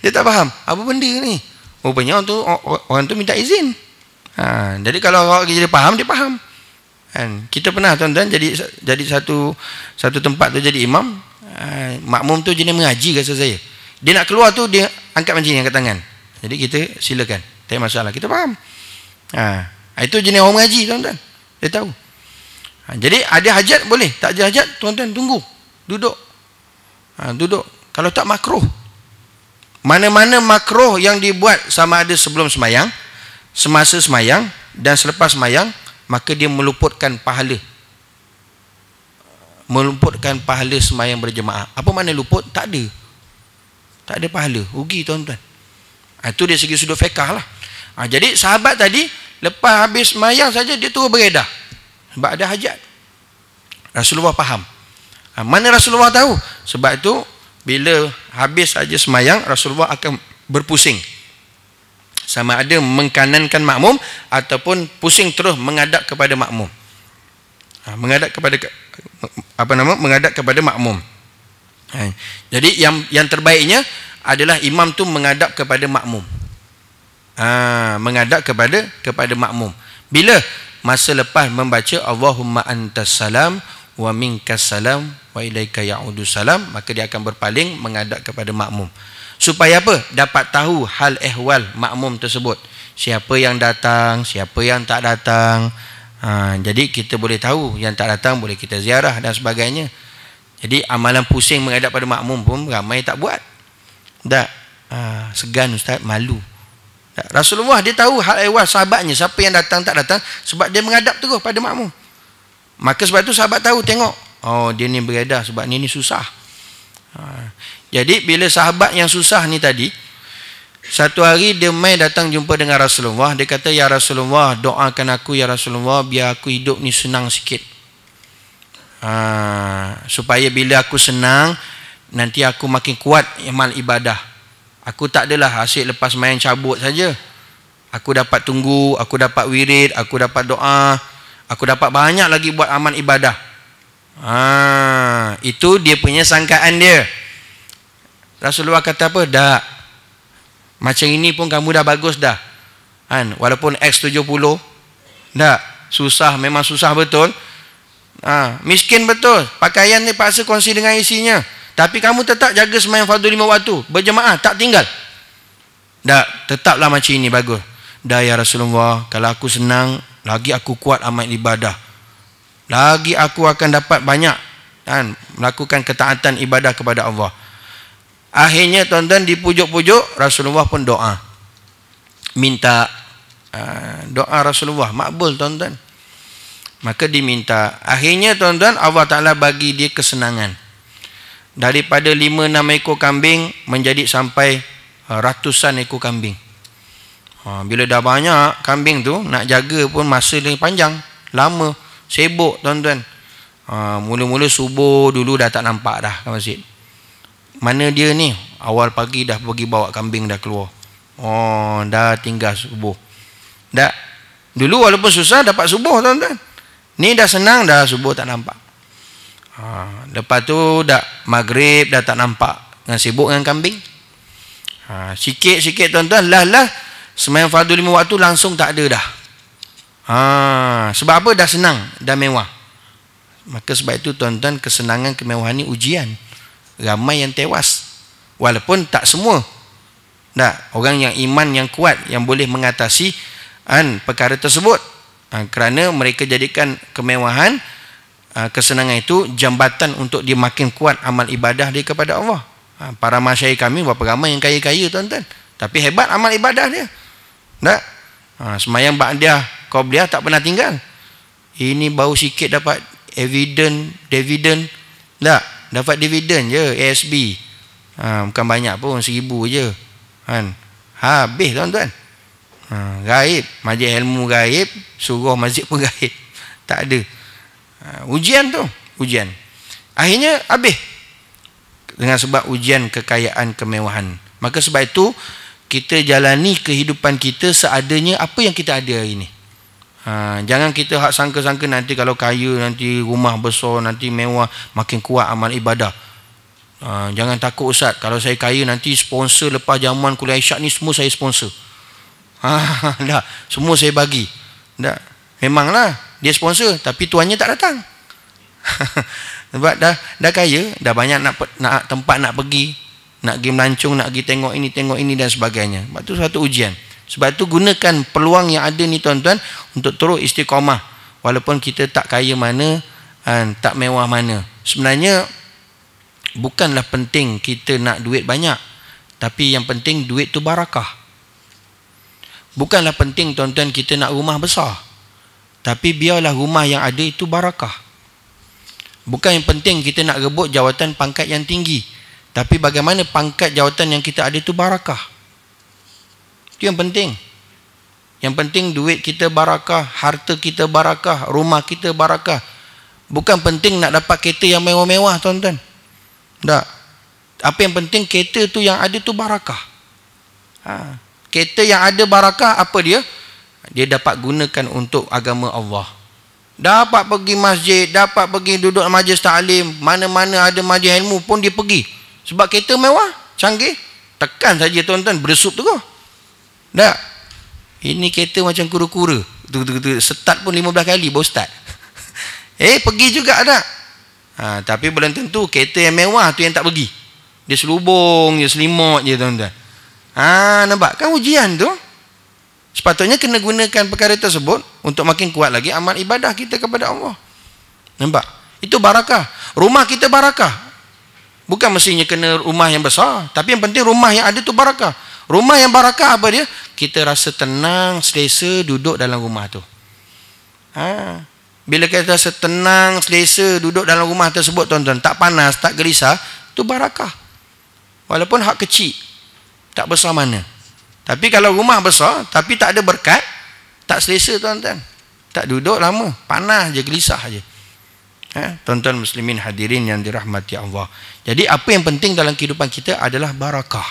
Dia tak faham. Apa benda ni? Rupanya orang tu minta izin. Jadi kalau orang dia faham, dia faham. Kita pernah tuan-tuan jadi satu tempat tu jadi imam. Makmum tu jenis mengaji rasa saya. Dia nak keluar tu dia angkat macam ni, angkat tangan. Jadi kita silakan. Tak ada masalah, kita faham. Itu jenis orang mengaji tuan-tuan. Dia tahu. Jadi ada hajat boleh, tak ada hajat tuan-tuan tunggu, duduk. Duduk. Kalau tak makruh. Mana-mana makruh yang dibuat sama ada sebelum semayang, semasa semayang dan selepas semayang, maka dia meluputkan pahala. Meluputkan pahala semayang berjemaah. Apa makna luput? Tak ada. Tak ada pahala. Rugi tuan-tuan. Itu dari segi sudut fiqh lah. Jadi sahabat tadi lepas habis semayang saja dia terus beredar sebab ada hajat. Rasulullah faham. Mana Rasulullah tahu? Sebab itu bila habis saja semayang, Rasulullah akan berpusing, sama ada mengkanankan makmum ataupun pusing terus menghadap kepada makmum. Menghadap kepada makmum. Jadi yang terbaiknya adalah imam tu menghadap kepada makmum. Menghadap kepada makmum. Bila? Masa lepas membaca Allahumma antas salam wa minkas salam wa ilaika ya'udus salam, maka dia akan berpaling menghadap kepada makmum. Supaya apa? Dapat tahu hal ehwal makmum tersebut. Siapa yang datang, siapa yang tak datang. Jadi kita boleh tahu yang tak datang boleh kita ziarah dan sebagainya. Jadi amalan pusing menghadap pada makmum pun ramai tak buat. Tak. Segan ustaz, malu. Tak. Rasulullah dia tahu hal ehwal sahabatnya, siapa yang datang tak datang, sebab dia menghadap terus pada makmum. Maka sebab tu sahabat tahu, tengok, oh dia ni beredar sebab ni susah. Jadi bila sahabat yang susah ni tadi, satu hari dia mai datang jumpa dengan Rasulullah, dia kata, ya Rasulullah, doakan aku ya Rasulullah biar aku hidup ni senang sikit. Supaya bila aku senang, nanti aku makin kuat amal ibadah. Aku tak adalah asyik lepas main cabut saja. Aku dapat tunggu, aku dapat wirid, aku dapat doa, aku dapat banyak lagi buat amal ibadah. Itu dia punya sangkaan dia. Rasulullah kata apa? Dah, macam ini pun kamu dah bagus dah. Walaupun X70, dah susah, memang susah betul. Miskin betul, pakaian ni paksa kongsi dengan isinya, tapi kamu tetap jaga sembahyang fardu 5 waktu berjemaah, tak tinggal. Dah, tetaplah macam ini bagus. Dah ya Rasulullah, kalau aku senang, lagi aku kuat amal ibadah, lagi aku akan dapat banyak melakukan ketaatan ibadah kepada Allah. Akhirnya tuan-tuan, dipujuk-pujuk, Rasulullah pun doa, minta doa Rasulullah makbul tuan-tuan. Maka diminta. Akhirnya tuan-tuan, Allah Ta'ala bagi dia kesenangan. Daripada 5-6 ekor kambing menjadi sampai ratusan ekor kambing. Bila dah banyak kambing tu, nak jaga pun masa dia panjang, lama, sibuk tuan-tuan. Mula-mula subuh dulu dah tak nampak dah ke masjid. Mana dia ni? Awal pagi dah pergi bawa kambing dah keluar. Dah tinggal subuh. Dah. Dulu walaupun susah dapat subuh tuan-tuan. Ni dah senang, dah subuh tak nampak. Lepas tu dah maghrib dah tak nampak, dengan sibuk dengan kambing. Sikit-sikit tuan-tuan, lah sembahyang fardu 5 waktu langsung tak ada dah. Sebab apa? Dah senang, dah mewah. Maka sebab itu tuan-tuan, kesenangan, kemewahan ni ujian. Ramai yang tewas, walaupun tak semua. Orang yang iman yang kuat yang boleh mengatasi perkara tersebut. Kerana mereka jadikan kemewahan, kesenangan itu jambatan untuk dia makin kuat amal ibadah dia kepada Allah. Para masyayikh kami berapa ramai yang kaya-kaya tuan-tuan, tapi hebat amal ibadah dia. Sembahyang ba'diyah qabliyah tak pernah tinggal. Ini baru sikit dapat dividen. Dapat dividen je ASB. Bukan banyak pun, 1,000 je. Habis tuan-tuan. Gaib, majlis ilmu gaib, suruh masjid pun gaib. Tak ada. Ujian tu, ujian. Akhirnya habis. Dengan sebab ujian kekayaan, kemewahan. Maka sebab itu, kita jalani kehidupan kita seadanya apa yang kita ada hari ini. Jangan kita hak sangka-sangka nanti kalau kaya, nanti rumah besar, nanti mewah, makin kuat amal ibadah. Jangan takut ustaz, kalau saya kaya nanti sponsor lepas jamuan kuliah isyak ni semua saya sponsor. Dah, semua saya bagi. Dah, memanglah dia sponsor, tapi tuannya tak datang. Sebab dah kaya, dah banyak nak tempat nak pergi, nak pergi melancong, nak pergi tengok ini dan sebagainya. Sebab tu satu ujian. Sebab tu gunakan peluang yang ada ni tuan-tuan untuk terus istiqamah. Walaupun kita tak kaya mana, tak mewah mana. Sebenarnya bukanlah penting kita nak duit banyak, tapi yang penting duit tu barakah. Bukanlah penting tuan-tuan kita nak rumah besar, tapi biarlah rumah yang ada itu barakah. Bukan yang penting kita nak rebut jawatan pangkat yang tinggi, tapi bagaimana pangkat jawatan yang kita ada itu barakah. Itu yang penting. Yang penting duit kita barakah, harta kita barakah, rumah kita barakah. Bukan penting nak dapat kereta yang mewah-mewah tuan-tuan. Tak. Apa yang penting, kereta tu yang ada tu barakah. Kereta yang ada barakah apa dia? Dia dapat gunakan untuk agama Allah. Dapat pergi masjid, dapat pergi duduk majlis ta'lim, mana-mana ada majlis ilmu pun dia pergi. Sebab kereta mewah, canggih. Tekan saja tuan-tuan, bersup tu kau. Tak. Ini kereta macam kura-kura. Start pun 15 kali baru start. Pergi juga tak. Tapi belum tentu kereta yang mewah tu yang tak pergi. Dia selubung je, selimut je tuan-tuan. Nampak kan ujian tu? Sepatutnya kena gunakan perkara tersebut untuk makin kuat lagi amal ibadah kita kepada Allah. Nampak? Itu barakah. Rumah kita barakah. Bukan mestinya kena rumah yang besar, tapi yang penting rumah yang ada tu barakah. Rumah yang barakah apa dia? Kita rasa tenang, selesa duduk dalam rumah tu. Bila kita rasa tenang, selesa duduk dalam rumah tersebut, tuan-tuan, tak panas, tak gelisah, tu barakah. Walaupun hak kecil, tak besar mana. Tapi kalau rumah besar tapi tak ada berkat, tak selesa, tuan-tuan. Tak duduk lama, panas je, gelisah je. Tuan-tuan muslimin hadirin yang dirahmati Allah. Jadi apa yang penting dalam kehidupan kita adalah barakah.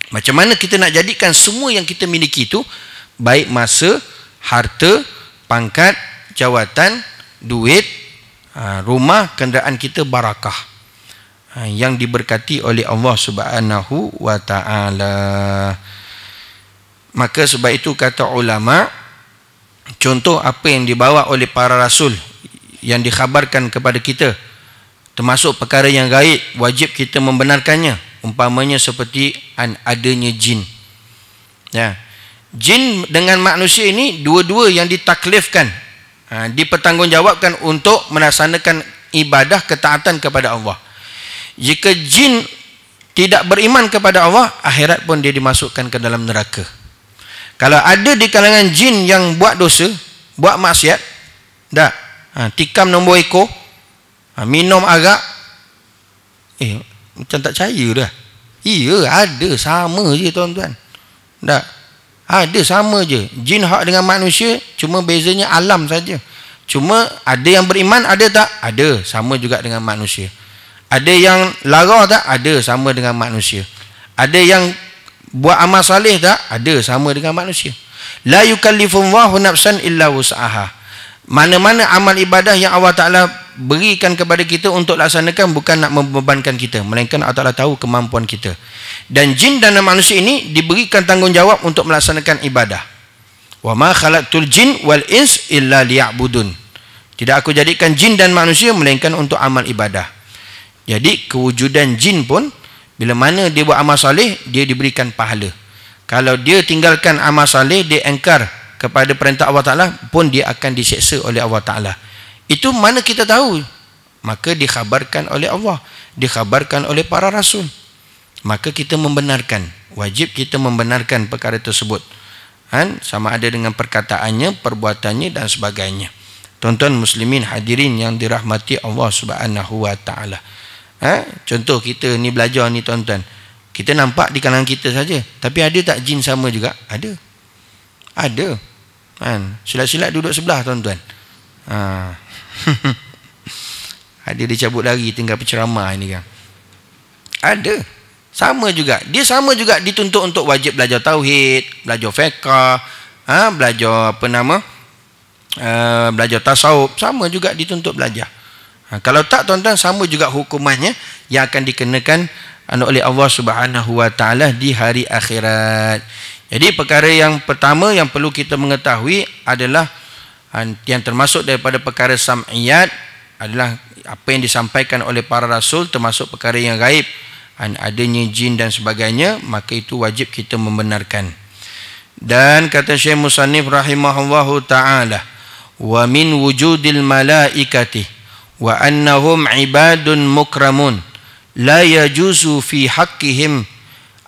Macam mana kita nak jadikan semua yang kita miliki itu, baik masa, harta, pangkat, jawatan, duit, rumah, kenderaan kita barakah, yang diberkati oleh Allah Subhanahu wa ta'ala. Maka sebab itu kata ulama, contoh apa yang dibawa oleh para rasul yang dikhabarkan kepada kita, termasuk perkara yang gaib, wajib kita membenarkannya. Umpamanya seperti adanya jin. Jin dengan manusia ini dua-dua yang ditaklifkan, dipertanggungjawabkan untuk melaksanakan ibadah ketaatan kepada Allah. Jika jin tidak beriman kepada Allah, akhirat pun dia dimasukkan ke dalam neraka. Kalau ada di kalangan jin yang buat dosa, buat maksiat, tikam nombor ekor, minum arak, macam tak percaya dah. Iya, ada, sama je, tuan-tuan. Ada, sama je. Jin hak dengan manusia, cuma bezanya alam saja. Cuma ada yang beriman, ada tak? Ada, sama juga dengan manusia. Ada yang lara tak? Ada, sama dengan manusia. Ada yang buat amal saleh tak? Ada, sama dengan manusia. La yukallifullahu nafsan illa wus'aha. Mana-mana amal ibadah yang Allah Ta'ala berikan kepada kita untuk laksanakan, bukan nak membebankan kita, melainkan Allah Ta'ala tahu kemampuan kita. Dan jin dan manusia ini diberikan tanggungjawab untuk melaksanakan ibadah. Wa ma khalaqtul jin wal ins illa liya'budun. Tidak aku jadikan jin dan manusia melainkan untuk amal ibadah. Jadi kewujudan jin pun, bila mana dia buat amal saleh, dia diberikan pahala. Kalau dia tinggalkan amal saleh, dia engkar kepada perintah Allah Ta'ala, pun dia akan diseksa oleh Allah Ta'ala. Itu mana kita tahu? Maka dikhabarkan oleh Allah, dikhabarkan oleh para rasul. Maka kita membenarkan, wajib kita membenarkan perkara tersebut, sama ada dengan perkataannya, perbuatannya dan sebagainya. Tuan-tuan muslimin hadirin yang dirahmati Allah Subhanahu wa ta'ala. Contoh kita ni belajar ni, tuan-tuan, kita nampak di kalangan kita saja, tapi ada tak jin sama juga? Ada. Silat-silat duduk sebelah, tuan-tuan. Ada dia cabut lari, tinggal penceramah ini kan. Ada. Sama juga. Dia sama juga dituntut untuk wajib belajar tauhid, belajar fiqh, belajar belajar tasawuf, sama juga dituntut belajar. Kalau tak, tuan-tuan, sama juga hukumannya yang akan dikenakan oleh Allah Subhanahu wa ta'ala di hari akhirat. Jadi perkara yang pertama yang perlu kita mengetahui adalah, yang termasuk daripada perkara sam'iyat adalah apa yang disampaikan oleh para rasul, termasuk perkara yang gaib, adanya jin dan sebagainya, maka itu wajib kita membenarkan. Dan kata Syekh Musannif rahimahullahu ta'ala, wa min wujudil malaikati wa annahum ibadun mukramun la yajuzu fi haqqihim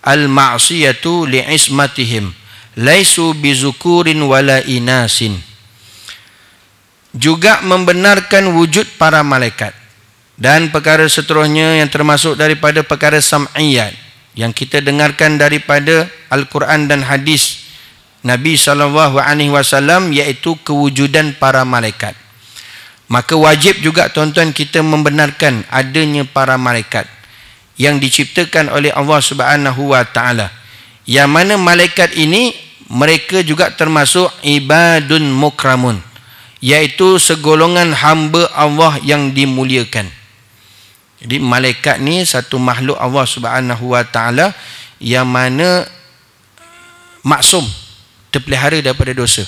al-ma'siyatu li'ismatihim laisu bizukurin wala inasin. Juga membenarkan wujud para malaikat dan perkara seterusnya yang termasuk daripada perkara sam'iyat yang kita dengarkan daripada Al-Quran dan hadis Nabi SAW, iaitu kewujudan para malaikat. Maka wajib juga, tuan-tuan, kita membenarkan adanya para malaikat yang diciptakan oleh Allah Subhanahu wa ta'ala, yang mana malaikat ini mereka juga termasuk ibadun mukramun, iaitu segolongan hamba Allah yang dimuliakan. Jadi malaikat ni satu makhluk Allah Subhanahu wa ta'ala yang mana maksum, terpelihara daripada dosa.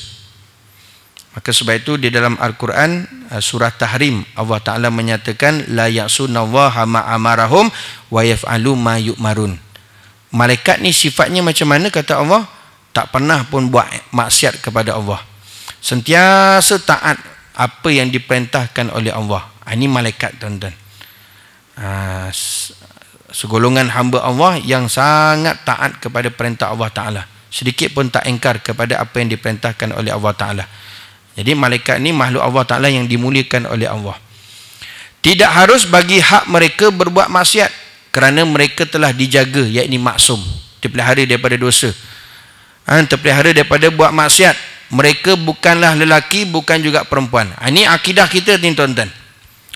Maka sebab itu di dalam Al-Quran surah Tahrim, Allah Ta'ala menyatakan la ya'sunallaha ma amarahum wa yaf'alu ma yu'marun. Malaikat ni sifatnya macam mana kata Allah? Tak pernah pun buat maksiat kepada Allah, sentiasa taat apa yang diperintahkan oleh Allah. Ini malaikat tuan-tuan. Segolongan hamba Allah yang sangat taat kepada perintah Allah Ta'ala. Sedikit pun tak engkar kepada apa yang diperintahkan oleh Allah Ta'ala. Jadi malaikat ni makhluk Allah Ta'ala yang dimuliakan oleh Allah. Tidak harus bagi hak mereka berbuat maksiat, kerana mereka telah dijaga, yakni maksum, terpelihara daripada dosa, terpelihara daripada buat maksiat. Mereka bukanlah lelaki, bukan juga perempuan. Ini akidah kita ni tuan-tuan,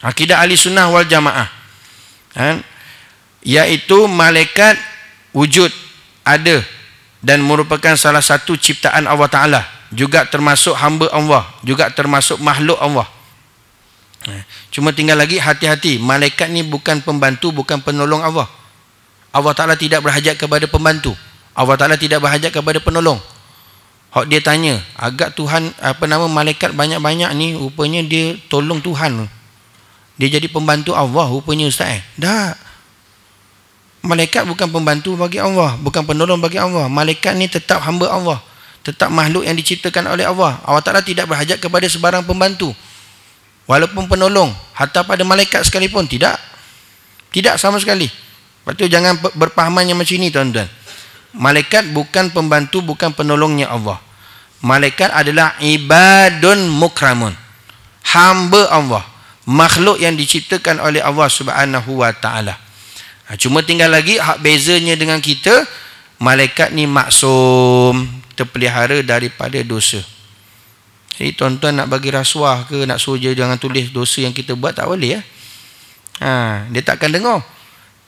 akidah ahli sunnah wal jamaah, iaitu malaikat wujud, ada, dan merupakan salah satu ciptaan Allah Ta'ala, juga termasuk hamba Allah, juga termasuk makhluk Allah. Cuma tinggal lagi hati-hati, malaikat ni bukan pembantu, bukan penolong Allah. Allah Ta'ala tidak berhajat kepada pembantu, Allah Ta'ala tidak berhajat kepada penolong. Hak dia tanya, agak Tuhan, malaikat banyak-banyak ni, rupanya dia tolong Tuhan, dia jadi pembantu Allah rupanya ustaz. Tak. Malaikat bukan pembantu bagi Allah, bukan penolong bagi Allah. Malaikat ni tetap hamba Allah, tetap makhluk yang diciptakan oleh Allah. Allah Ta'ala tidak berhajat kepada sebarang pembantu, walaupun penolong, hatta pada malaikat sekalipun tidak sama sekali. Lepas tu jangan berpahaman yang macam ini tuan-tuan. Malaikat bukan pembantu, bukan penolongnya Allah. Malaikat adalah ibadun mukramun, hamba Allah, makhluk yang diciptakan oleh Allah Subhanahu wa Ta'ala. Cuma tinggal lagi hak bezanya dengan kita, malaikat ni maksum, terpelihara daripada dosa. Jadi tuan-tuan nak bagi rasuah ke, nak suruh dia jangan tulis dosa yang kita buat, tak boleh ya. Dia takkan dengar.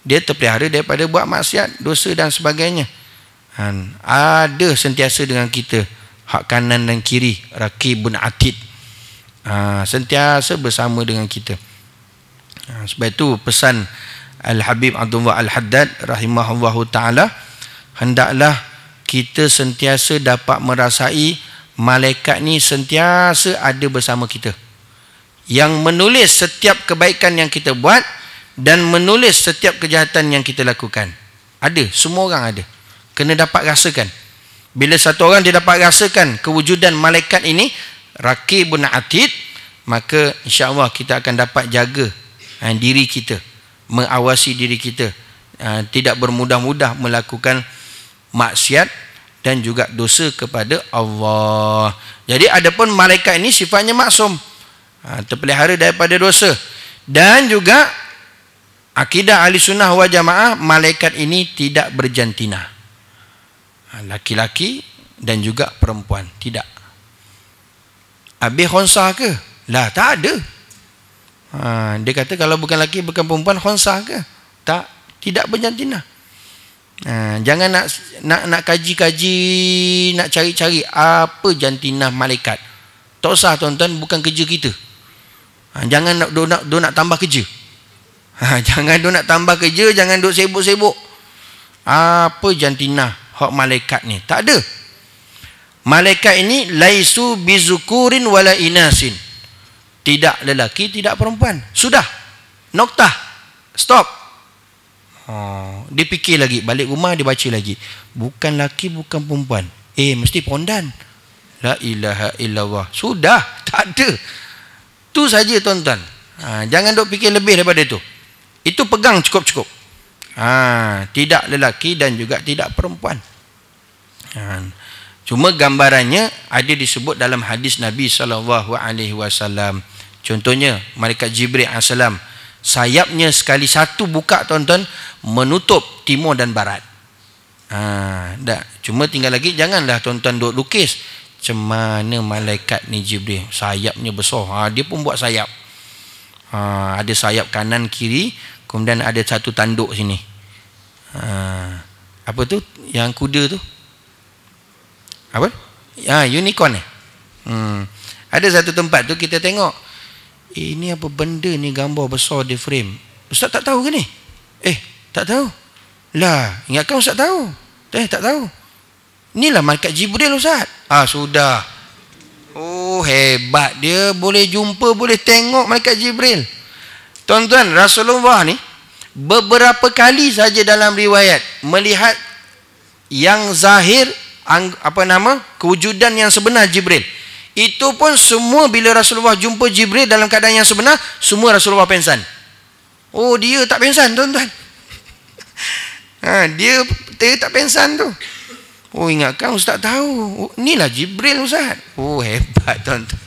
Dia terpelihara daripada buat maksiat, dosa dan sebagainya. Ada sentiasa dengan kita, hak kanan dan kiri, raqibun atid, sentiasa bersama dengan kita. Sebab itu pesan Al-Habib Abdullah Al-Haddad rahimahullahu ta'ala, hendaklah kita sentiasa dapat merasai malaikat ni sentiasa ada bersama kita, yang menulis setiap kebaikan yang kita buat dan menulis setiap kejahatan yang kita lakukan. Ada, semua orang ada. Kena dapat rasakan. Bila satu orang dia dapat rasakan kewujudan malaikat ini, raqibun atid, maka insya-Allah kita akan dapat jaga diri kita, mengawasi diri kita, tidak bermudah-mudah melakukan maksiat dan juga dosa kepada Allah. Jadi adapun malaikat ini sifatnya maksum, terpelihara daripada dosa. Dan juga akidah ahli sunnah wal jamaah, malaikat ini tidak berjantina, laki-laki dan juga perempuan, tidak. Habis khonsah ke? Lah, tak ada. Dia kata kalau bukan laki, bukan perempuan, khonsah ke? Tak, tidak berjantina. Jangan nak kaji-kaji, nak cari-cari apa jantina malaikat. Tak usah tuan-tuan, bukan kerja kita. Jangan nak tambah kerja. Jangan nak tambah kerja, jangan duk sibuk-sibuk. Apa jantina hak malaikat ni? Tak ada. Malaikat ini laisu bizukurin wala inasin, tidak lelaki, tidak perempuan. Sudah, noktah, stop. Dia fikir lagi, balik rumah dia baca lagi, bukan laki, bukan perempuan, mesti pondan. La ilaha illallah. Sudah, tak ada. Tu saja tuan-tuan. Jangan duk fikir lebih daripada itu. Itu pegang cukup-cukup. Tidak lelaki dan juga tidak perempuan. Cuma gambarannya ada disebut dalam hadis Nabi SAW. Contohnya malaikat Jibril AS, sayapnya sekali satu buka tuan-tuan, menutup timur dan barat. Cuma tinggal lagi, janganlah tuan-tuan duk lukis macam mana malaikat ni Jibril, sayapnya besar. Dia pun buat sayap. Ada sayap kanan kiri, kemudian ada satu tanduk sini. Apa tu yang kuda tu? Apa? Unicorn ni. Ada satu tempat tu kita tengok, ini apa benda ni, gambar besar di frame. Ustaz tak tahu ke ni? Tak tahu. Lah, ingatkan Ustaz tahu. Tak tahu. Inilah malaikat Jibril Ustaz. Sudah. Oh, hebat dia, boleh jumpa, boleh tengok malaikat Jibril. Tuan-tuan, Rasulullah ni beberapa kali saja dalam riwayat melihat yang zahir, kewujudan yang sebenar Jibril. Itu pun semua bila Rasulullah jumpa Jibril dalam keadaan yang sebenar, semua Rasulullah pengsan. Oh, dia tak pengsan, tuan-tuan. Dia tak pengsan tu. Oh, ingatkan ustaz tahu. Oh, inilah Jibril ustaz. Oh, hebat tuan-tuan.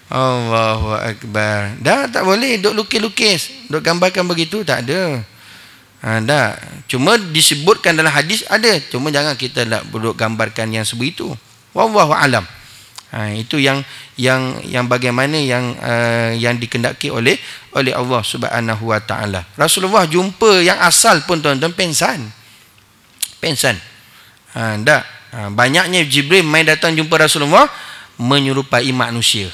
Allahu Akbar. Dah tak boleh duk lukis-lukis, duk gambarkan begitu, tak ada. Dah. Cuma disebutkan dalam hadis ada. Cuma jangan kita nak duk gambarkan yang sebegitu. Wallahu alam. Itu yang bagaimana yang dikendaki oleh Allah Subhanahu wa taala. Rasulullah jumpa yang asal pun tuan-tuan pengsan. Banyaknya Jibril mai datang jumpa Rasulullah menyerupai manusia.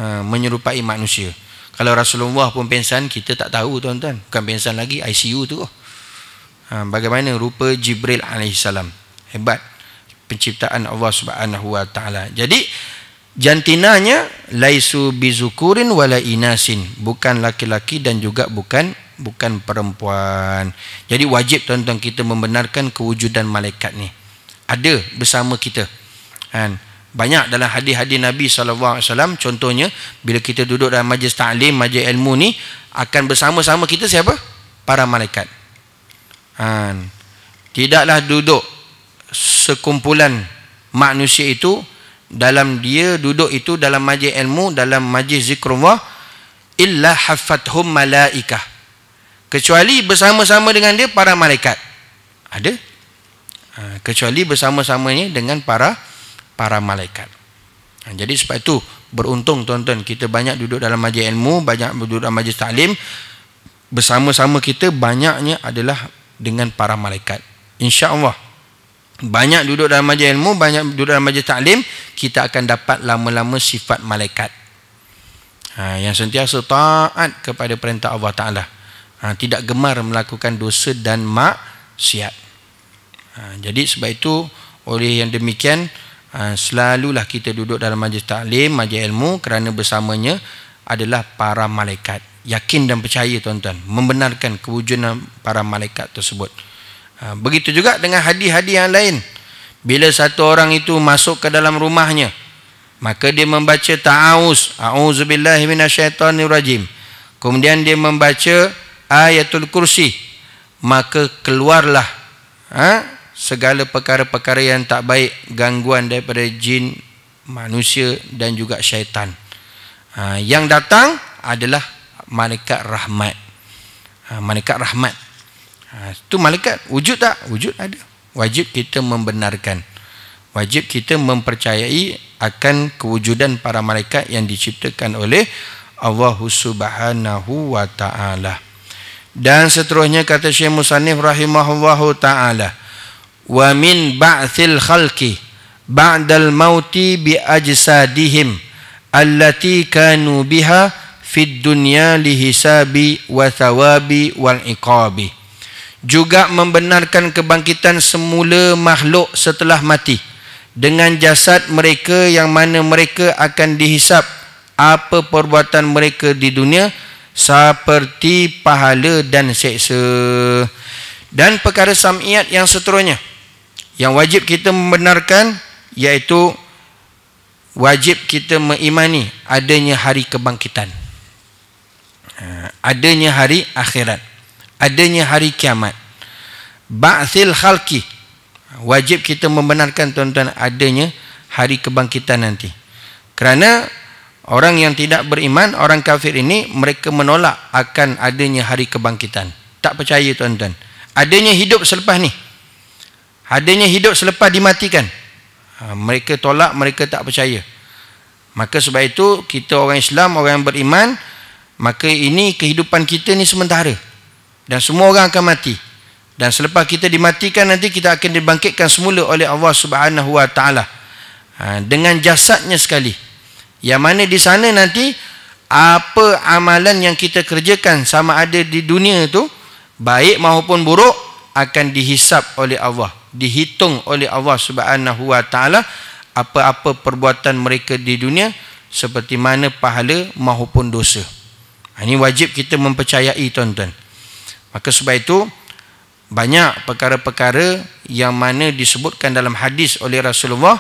Menyerupai manusia. Kalau Rasulullah pun pengsan, kita tak tahu tuan-tuan. Bukan pengsan lagi, ICU tu. Bagaimana rupa Jibril alaihissalam. Hebat penciptaan Allah Subhanahu wa taala. Jadi jantinanya laisu bizukurin wala inasin, bukan laki-laki dan juga bukan perempuan. Jadi wajib tuan-tuan kita membenarkan kewujudan malaikat ni. Ada bersama kita. Banyak dalam hadis-hadis Nabi SAW, contohnya bila kita duduk dalam majlis ta'lim, majlis ilmu ni, akan bersama-sama kita siapa? Para malaikat. Tidaklah duduk sekumpulan manusia itu dalam dia duduk itu dalam majlis ilmu, dalam majlis zikrullah, illa haffathum malaikah, kecuali bersama-sama dengan dia para malaikat. Ada? Kecuali bersama-samanya dengan para malaikat. Jadi sebab itu beruntung tuan-tuan, kita banyak duduk dalam majlis ilmu, banyak duduk dalam majlis taklim, bersama-sama kita banyaknya adalah dengan para malaikat. InsyaAllah banyak duduk dalam majlis ilmu, banyak duduk dalam majlis taklim, kita akan dapat lama-lama sifat malaikat. Yang sentiasa taat kepada perintah Allah Ta'ala. Tidak gemar melakukan dosa dan maksiat. Jadi sebab itu, oleh yang demikian, selalulah kita duduk dalam majlis taklim, majlis ilmu, kerana bersamanya adalah para malaikat. Yakin dan percaya tuan-tuan, membenarkan kewujudan para malaikat tersebut. Begitu juga dengan hadis-hadis yang lain. Bila satu orang itu masuk ke dalam rumahnya, maka dia membaca ta'awuz, a'udzubillahi minasyaitonirrajim, kemudian dia membaca ayatul kursi, maka keluarlah segala perkara-perkara yang tak baik, gangguan daripada jin, manusia dan juga syaitan. Yang datang adalah malaikat rahmat. Malaikat rahmat. Itu malaikat. Wujud tak? Wujud ada. Wajib kita membenarkan. Wajib kita mempercayai akan kewujudan para malaikat yang diciptakan oleh Allah Subhanahu wa ta'ala. Dan seterusnya kata Syekh Musannif rahimahullahu ta'ala, wa min ba'thil khalqi ba'dal mauti bi ajsadihim allati kanu biha fid dunya lihisabi wa thawabi wal iqabi. Juga membenarkan kebangkitan semula makhluk setelah mati dengan jasad mereka yang mana mereka akan dihisap apa perbuatan mereka di dunia seperti pahala dan seksa. Dan perkara sam'iyat yang seterusnya yang wajib kita membenarkan, iaitu wajib kita mengimani adanya hari kebangkitan, adanya hari akhirat, adanya hari kiamat. Ba'thil khalqi, wajib kita membenarkan tuan-tuan adanya hari kebangkitan nanti. Kerana orang yang tidak beriman, orang kafir ini, mereka menolak akan adanya hari kebangkitan. Tak percaya tuan-tuan. Adanya hidup selepas ni, adanya hidup selepas dimatikan. Mereka tolak, mereka tak percaya. Maka sebab itu kita orang Islam, orang yang beriman, maka ini kehidupan kita ni sementara. Dan semua orang akan mati. Dan selepas kita dimatikan nanti kita akan dibangkitkan semula oleh Allah Subhanahu wa taala. Dengan jasadnya sekali. Yang mana di sana nanti apa amalan yang kita kerjakan sama ada di dunia itu, baik maupun buruk, akan dihisap oleh Allah, dihitung oleh Allah Subhanahu wa taala apa-apa perbuatan mereka di dunia, seperti mana pahala maupun dosa. Ini wajib kita mempercayai tuan-tuan. Maka sebab itu banyak perkara-perkara yang mana disebutkan dalam hadis oleh Rasulullah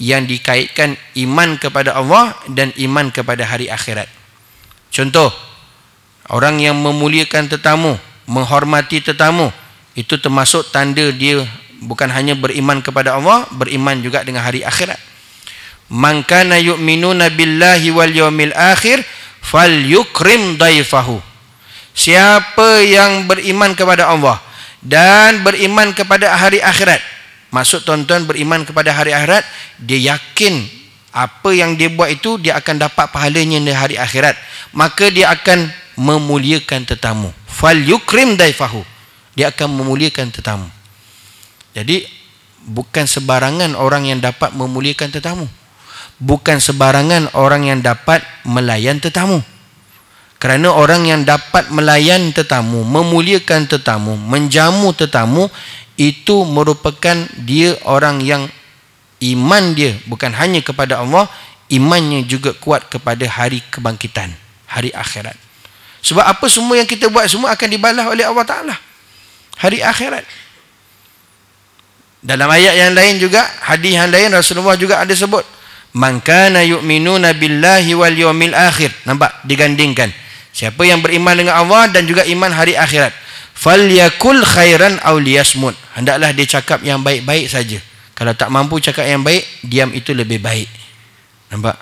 yang dikaitkan iman kepada Allah dan iman kepada hari akhirat. Contoh, orang yang memuliakan tetamu, menghormati tetamu, itu termasuk tanda dia bukan hanya beriman kepada Allah, beriman juga dengan hari akhirat. Man kana yu'minuna billahi wal yawmil akhir falyukrim daifahu. Siapa yang beriman kepada Allah dan beriman kepada hari akhirat, maksud tuan-tuan beriman kepada hari akhirat, dia yakin apa yang dia buat itu dia akan dapat pahalanya di hari akhirat, maka dia akan memuliakan tetamu. Fal yukrim daifahu, dia akan memuliakan tetamu. Jadi bukan sebarangan orang yang dapat memuliakan tetamu, bukan sebarangan orang yang dapat melayan tetamu. Kerana orang yang dapat melayan tetamu, memuliakan tetamu, menjamu tetamu, itu merupakan dia orang yang iman dia bukan hanya kepada Allah, imannya juga kuat kepada hari kebangkitan, hari akhirat. Sebab apa semua yang kita buat semua akan dibalas oleh Allah Ta'ala hari akhirat. Dalam ayat yang lain juga, hadis yang lain, Rasulullah juga ada sebut, man kana yu'minuna billahi wal yawmil akhir. Nampak? Digandingkan. Siapa yang beriman dengan Allah dan juga iman hari akhirat, falyakul khairan aw liyasmut. Hendaklah dia cakap yang baik-baik saja. Kalau tak mampu cakap yang baik, diam itu lebih baik. Nampak?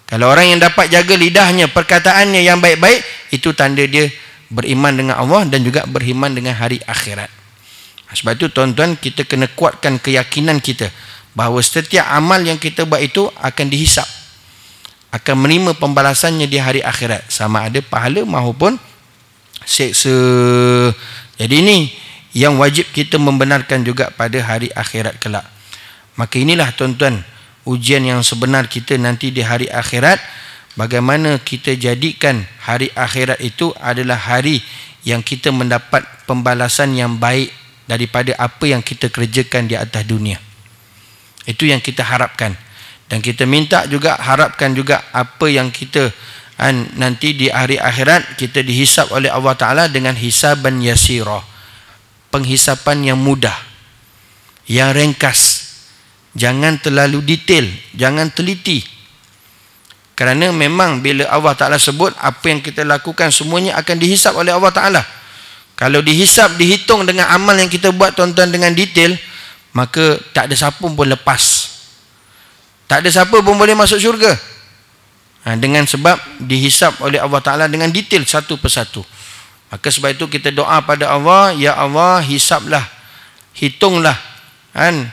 Kalau orang yang dapat jaga lidahnya, perkataannya yang baik-baik, itu tanda dia beriman dengan Allah dan juga beriman dengan hari akhirat. Sebab itu tuan-tuan, kita kena kuatkan keyakinan kita bahawa setiap amal yang kita buat itu akan dihisap, akan menerima pembalasannya di hari akhirat, sama ada pahala maupun seksa. Jadi ini yang wajib kita membenarkan juga pada hari akhirat kelak. Maka inilah tuan-tuan ujian yang sebenar kita nanti di hari akhirat. Bagaimana kita jadikan hari akhirat itu adalah hari yang kita mendapat pembalasan yang baik daripada apa yang kita kerjakan di atas dunia. Itu yang kita harapkan. Dan kita minta juga, harapkan juga apa yang kita nanti di hari akhirat kita dihisap oleh Allah Ta'ala dengan hisaban yasirah, penghisapan yang mudah, yang ringkas. Jangan terlalu detail, jangan teliti. Kerana memang bila Allah Ta'ala sebut apa yang kita lakukan semuanya akan dihisap oleh Allah Ta'ala. Kalau dihisap, dihitung dengan amal yang kita buat tuan-tuan dengan detail, maka tak ada siapa pun lepas. Tak ada siapa pun boleh masuk syurga. Dengan sebab dihisap oleh Allah Ta'ala dengan detail satu persatu. Maka sebab itu kita doa pada Allah, ya Allah hisaplah, hitunglah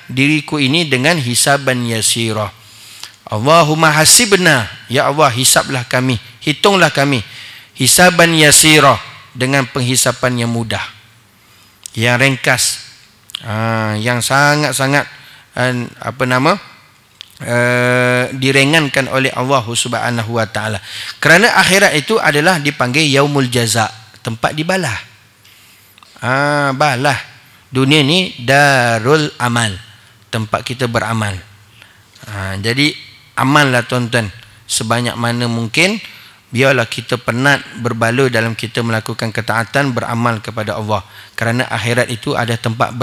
diriku ini dengan hisaban yasirah. Allahumma hasibna, ya Allah hisaplah kami, hitunglah kami, hisaban yasirah, dengan penghisapan yang mudah, yang ringkas, yang sangat-sangat diringankan oleh Allah Subhanahu wa Ta'ala. Kerana akhirat itu adalah dipanggil yaumul jaza, tempat dibalah. Balah. Dunia ni darul amal, tempat kita beramal. Jadi amallah tuan-tuan sebanyak mana mungkin. Biarlah kita penat berbaloi dalam kita melakukan ketaatan, beramal kepada Allah. Kerana akhirat itu ada tempat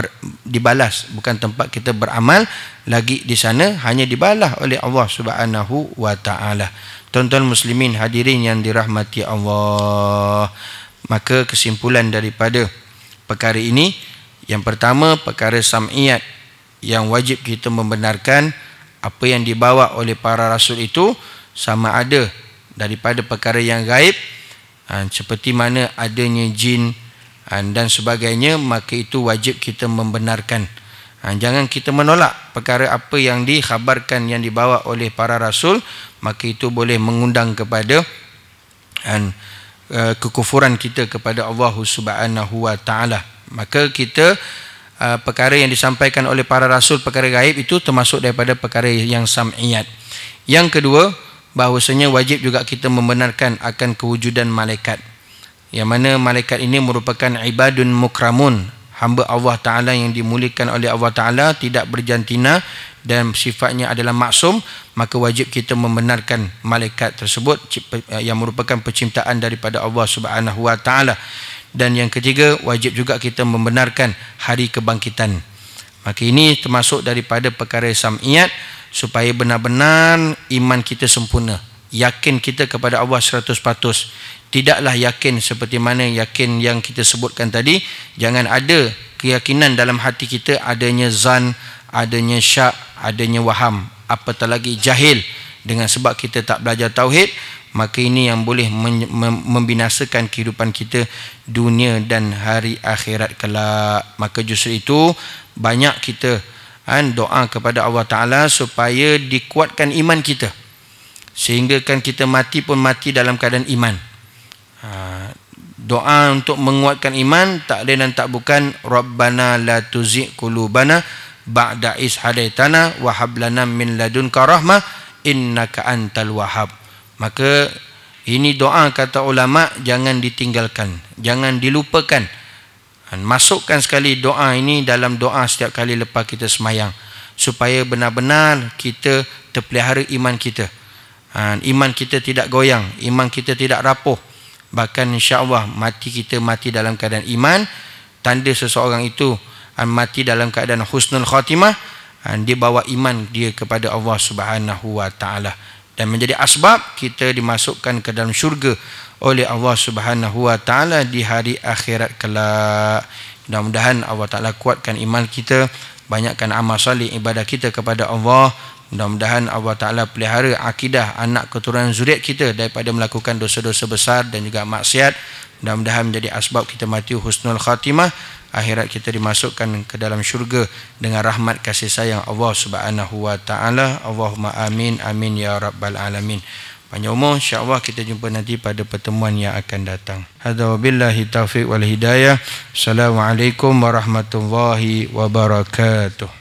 dibalas, bukan tempat kita beramal. Lagi di sana hanya dibalas oleh Allah Subhanahu wa Ta'ala. Tuan-tuan muslimin hadirin yang dirahmati Allah, maka kesimpulan daripada perkara ini, yang pertama perkara sam'iyat, yang wajib kita membenarkan apa yang dibawa oleh para rasul itu sama ada daripada perkara yang gaib, seperti mana adanya jin dan sebagainya, maka itu wajib kita membenarkan. Jangan kita menolak perkara apa yang dikhabarkan, yang dibawa oleh para rasul, maka itu boleh mengundang kepada kekufuran kita kepada Allah Subhanahu wa Ta'ala. Maka kita perkara yang disampaikan oleh para rasul, perkara gaib itu termasuk daripada perkara yang sam'iyat. Yang kedua, bahawasanya wajib juga kita membenarkan akan kewujudan malaikat, yang mana malaikat ini merupakan ibadun mukramun, hamba Allah Ta'ala yang dimuliakan oleh Allah Ta'ala, tidak berjantina dan sifatnya adalah maksum. Maka wajib kita membenarkan malaikat tersebut yang merupakan penciptaan daripada Allah Subhanahu wa Ta'ala. Dan yang ketiga, wajib juga kita membenarkan hari kebangkitan. Maka ini termasuk daripada perkara sam'iyat. supaya benar-benar iman kita sempurna, yakin kita kepada Allah 100%. Tidaklah yakin seperti mana yakin yang kita sebutkan tadi. Jangan ada keyakinan dalam hati kita adanya zan, adanya syak, adanya waham, apatah lagi jahil. Dengan sebab kita tak belajar tauhid, maka ini yang boleh membinasakan kehidupan kita dunia dan hari akhirat kelak. Maka justru itu banyak kita doa kepada Allah Ta'ala supaya dikuatkan iman kita, sehingga kan kita mati pun mati dalam keadaan iman. Doa untuk menguatkan iman tak lain dan tak bukan Rabbana la tuzigh qulubana ba'da is hadaitana wa hab lana min ladunka rahmah innaka antal wahhab. Maka ini doa kata ulama jangan ditinggalkan, jangan dilupakan. Masukkan sekali doa ini dalam doa setiap kali lepas kita semayang, supaya benar-benar kita terpelihara iman kita. Iman kita tidak goyang, iman kita tidak rapuh. Bahkan insya-Allah mati kita mati dalam keadaan iman. Tanda seseorang itu mati dalam keadaan husnul khatimah, dia bawa iman dia kepada Allah Subhanahu wa taala, dan menjadi asbab kita dimasukkan ke dalam syurga oleh Allah Subhanahu wa taala di hari akhirat kelak. Mudah-mudahan Allah Taala kuatkan iman kita, banyakkan amal soleh ibadah kita kepada Allah. Mudah-mudahan Allah Ta'ala pelihara akidah anak keturunan zuriat kita daripada melakukan dosa-dosa besar dan juga maksiat. Mudah-mudahan menjadi asbab kita mati husnul khatimah, akhirat kita dimasukkan ke dalam syurga dengan rahmat kasih sayang Allah Subhanahu wa taala. Allahumma amin amin ya rabbal alamin. Panjang umur, insya-Allah kita jumpa nanti pada pertemuan yang akan datang. Hadza wabillahi taufiq wal hidayah. Assalamualaikum warahmatullahi wabarakatuh.